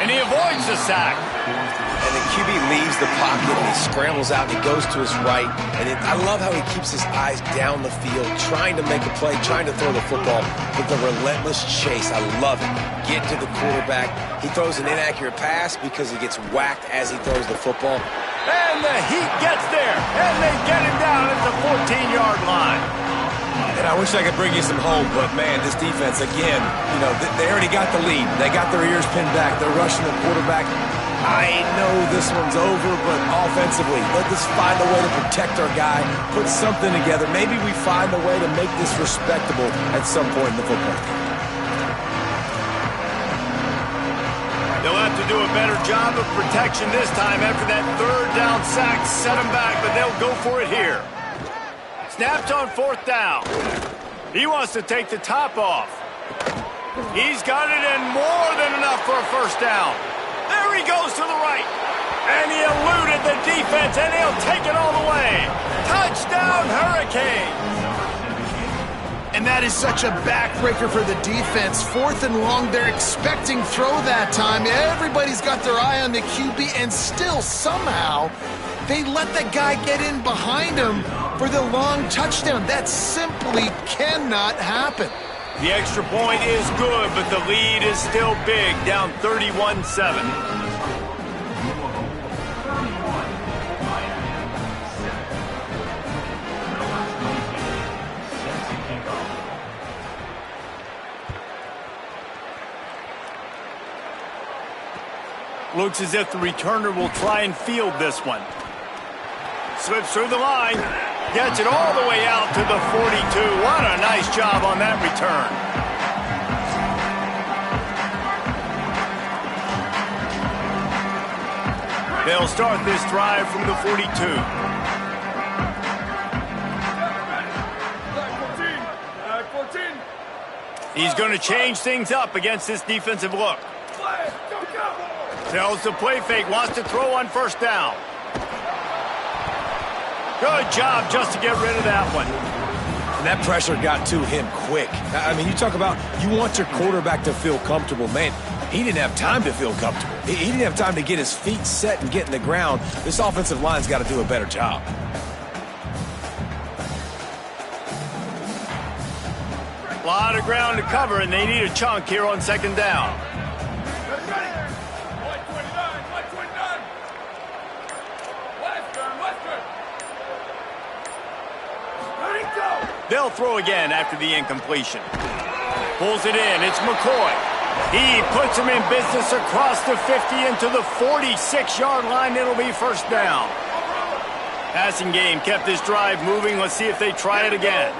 And he avoids the sack. And the QB leaves the pocket and he scrambles out and he goes to his right. And I love how he keeps his eyes down the field, trying to make a play, trying to throw the football with a relentless chase. I love it. Get to the quarterback. He throws an inaccurate pass because he gets whacked as he throws the football. And the Heat gets there. And they get him down at the 14-yard line. And I wish I could bring you some hope, but, man, this defense, again, you know, they already got the lead. They got their ears pinned back. They're rushing the quarterback. I know this one's over, but offensively, let us find a way to protect our guy, put something together. Maybe we find a way to make this respectable at some point in the football game. They'll have to do a better job of protection this time after that third down sack set them back, but they'll go for it here. Snapped on 4th down. He wants to take the top off. He's got it in more than enough for a first down. There he goes to the right. And he eluded the defense, and he'll take it all the way. Touchdown, Hurricanes. And that is such a backbreaker for the defense. 4th and long, they're expecting throw that time. Everybody's got their eye on the QB, and still somehow they let the guy get in behind him for the long touchdown. That simply cannot happen. The extra point is good, but the lead is still big, down 31-7. Looks as if the returner will try and field this one. Slips through the line. Gets it all the way out to the 42. What a nice job on that return. They'll start this drive from the 42. Back 14. He's going to change things up against this defensive look. Tells the play fake, wants to throw on first down. Good job just to get rid of that one. And that pressure got to him quick. I mean, you talk about you want your quarterback to feel comfortable. Man, he didn't have time to feel comfortable. He didn't have time to get his feet set and get in the ground. This offensive line's got to do a better job. A lot of ground to cover, and they need a chunk here on second down. They'll throw again after the incompletion. Pulls it in. It's McCoy. He puts him in business across the 50 into the 46-yard line. It'll be first down. Passing game kept this drive moving. Let's see if they try it again.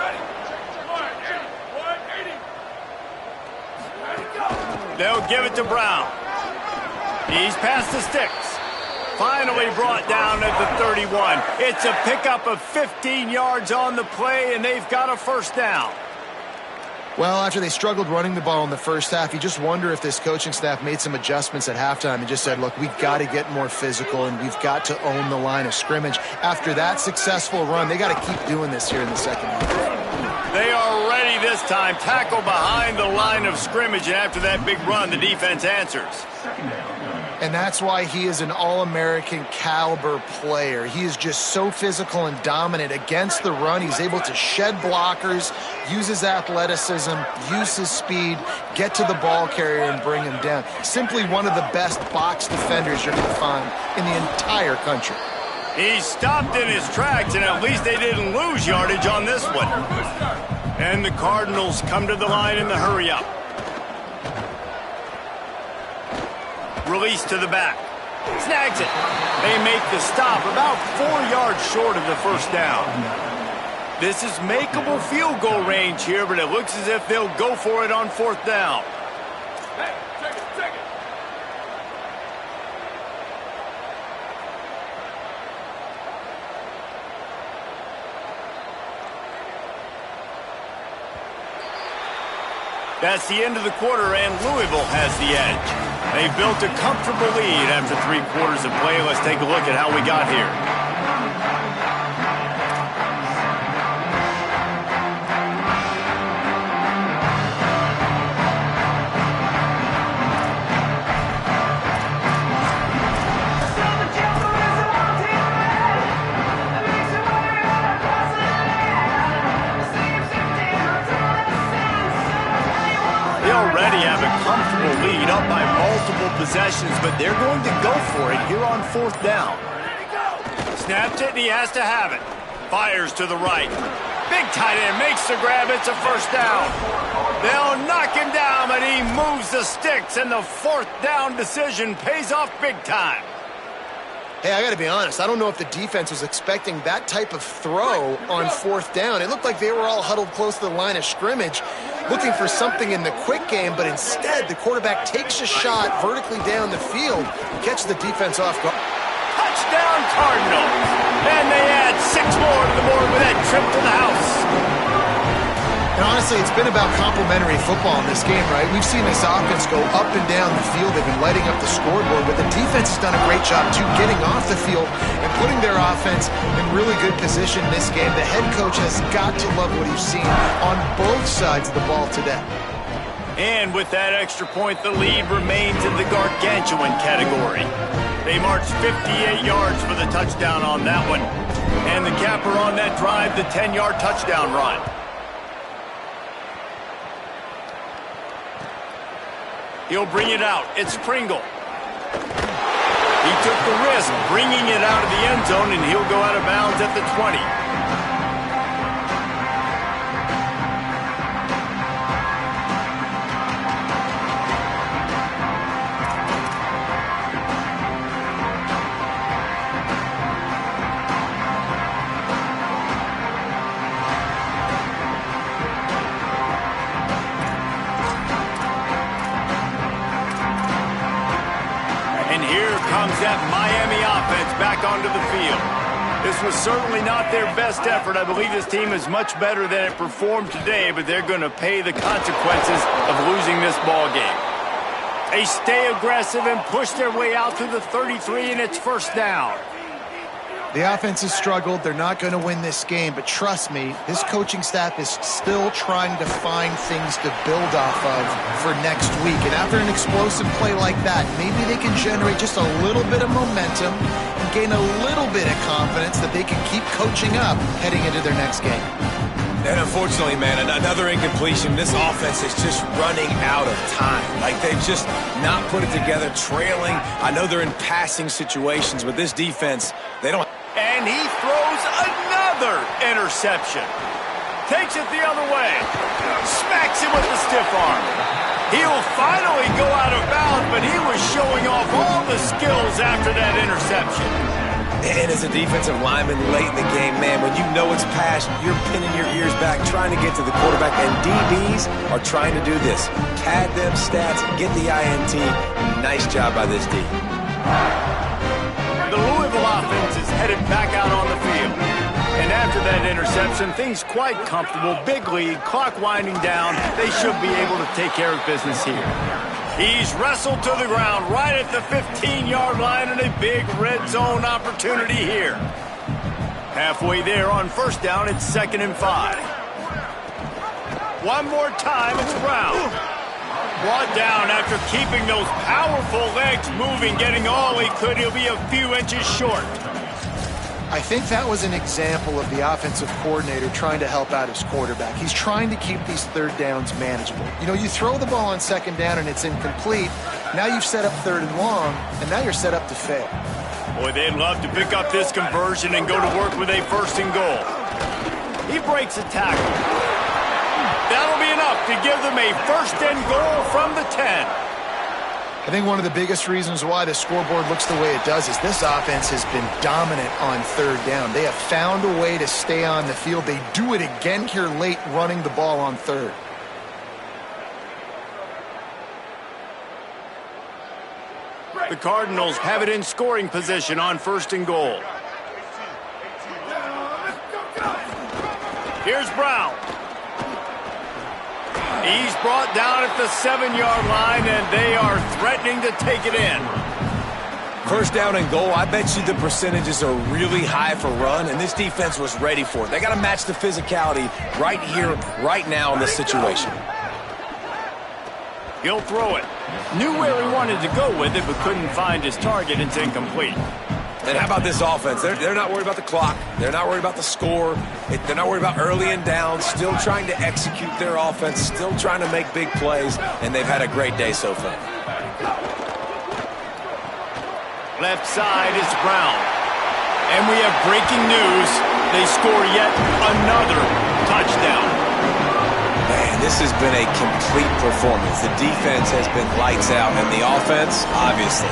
They'll give it to Brown. He's past the sticks. Finally brought down at the 31. It's a pickup of 15 yards on the play, and they've got a first down. Well, after they struggled running the ball in the first half, you just wonder if this coaching staff made some adjustments at halftime and just said, look, we've got to get more physical and we've got to own the line of scrimmage. After that successful run, they got to keep doing this here in the second half. They are ready this time. Tackle behind the line of scrimmage, and after that big run, the defense answers. And that's why he is an all-American caliber player. He is just so physical and dominant against the run. He's able to shed blockers, use his athleticism, use his speed, get to the ball carrier and bring him down. Simply one of the best box defenders you're going to find in the entire country. He stopped in his tracks, and at least they didn't lose yardage on this one. And the Cardinals come to the line in the hurry-up. Release to the back. Snags it. They make the stop about 4 yards short of the first down. This is makeable field goal range here, but it looks as if they'll go for it on fourth down. Hey, take it. That's the end of the quarter, and Louisville has the edge. They've built a comfortable lead after 3 quarters of play. Let's take a look at how we got here. Lead up by multiple possessions, but they're going to go for it here on fourth down. Snapped it, and he has to have it. Fires to the right. Big tight end makes the grab. It's a first down. They'll knock him down, but he moves the sticks, and the fourth down decision pays off big time. Hey, I got to be honest. I don't know if the defense was expecting that type of throw on fourth down. It looked like they were all huddled close to the line of scrimmage, looking for something in the quick game, but instead the quarterback takes a shot vertically down the field, catch the defense off guard. Touchdown Cardinals! And they add 6 more to the board with that trip to the house. And honestly, it's been about complementary football in this game, right? We've seen this offense go up and down the field. They've been lighting up the scoreboard, but the defense has done a great job, too, getting off the field and putting their offense in really good position in this game. The head coach has got to love what he's seen on both sides of the ball today. And with that extra point, the lead remains in the gargantuan category. They marched 58 yards for the touchdown on that one. And the capper on that drive, the 10-yard touchdown run. He'll bring it out. It's Pringle. He took the risk bringing it out of the end zone, and he'll go out of bounds at the 20. That Miami offense back onto the field. This was certainly not their best effort. I believe this team is much better than it performed today, but they're going to pay the consequences of losing this ball game. They stay aggressive and push their way out to the 33, and it's first down. The offense has struggled. They're not going to win this game, but trust me, this coaching staff is still trying to find things to build off of for next week. And after an explosive play like that, maybe they can generate just a little bit of momentum and gain a little bit of confidence that they can keep coaching up heading into their next game. And unfortunately, man, another incompletion. This offense is just running out of time. Like, they've just not put it together, trailing. I know they're in passing situations, but this defense, they don't. And he throws another interception. Takes it the other way. Smacks him with the stiff arm. He'll finally go out of bounds, but he was showing off all the skills after that interception. And as a defensive lineman late in the game, man, when you know it's passed, you're pinning your ears back, trying to get to the quarterback, and DBs are trying to do this. Pad them stats, get the INT. Nice job by this D. The Louisville offense is headed back out on the field. And after that interception, things quite comfortable. Big lead, clock winding down. They should be able to take care of business here. He's wrestled to the ground right at the 15-yard line and a big red zone opportunity here. Halfway there on first down, it's 2nd and 5. One more time, it's Brown. Brought down after keeping those powerful legs moving, getting all he could. He'll be a few inches short. I think that was an example of the offensive coordinator trying to help out his quarterback. He's trying to keep these third downs manageable. You know, you throw the ball on 2nd down and it's incomplete. Now you've set up 3rd and long, and now you're set up to fail. Boy, they'd love to pick up this conversion and go to work with a 1st and goal. He breaks a tackle. That'll be enough to give them a 1st and goal from the 10. I think one of the biggest reasons why the scoreboard looks the way it does is this offense has been dominant on 3rd down. They have found a way to stay on the field. They do it again here late, running the ball on 3rd. The Cardinals have it in scoring position on 1st and goal. Here's Brown. He's brought down at the 7-yard line, and they are threatening to take it in. 1st down and goal, I bet you the percentages are really high for run, and this defense was ready for it. They got to match the physicality right here, right now in this situation. He'll throw it. Knew where he wanted to go with it, but couldn't find his target. It's incomplete. And how about this offense? They're not worried about the clock. They're not worried about the score. They're not worried about early and down. Still trying to execute their offense. Still trying to make big plays. And they've had a great day so far. Left side is Brown. And we have breaking news. They score yet another touchdown. Man, this has been a complete performance. The defense has been lights out, and the offense, obviously.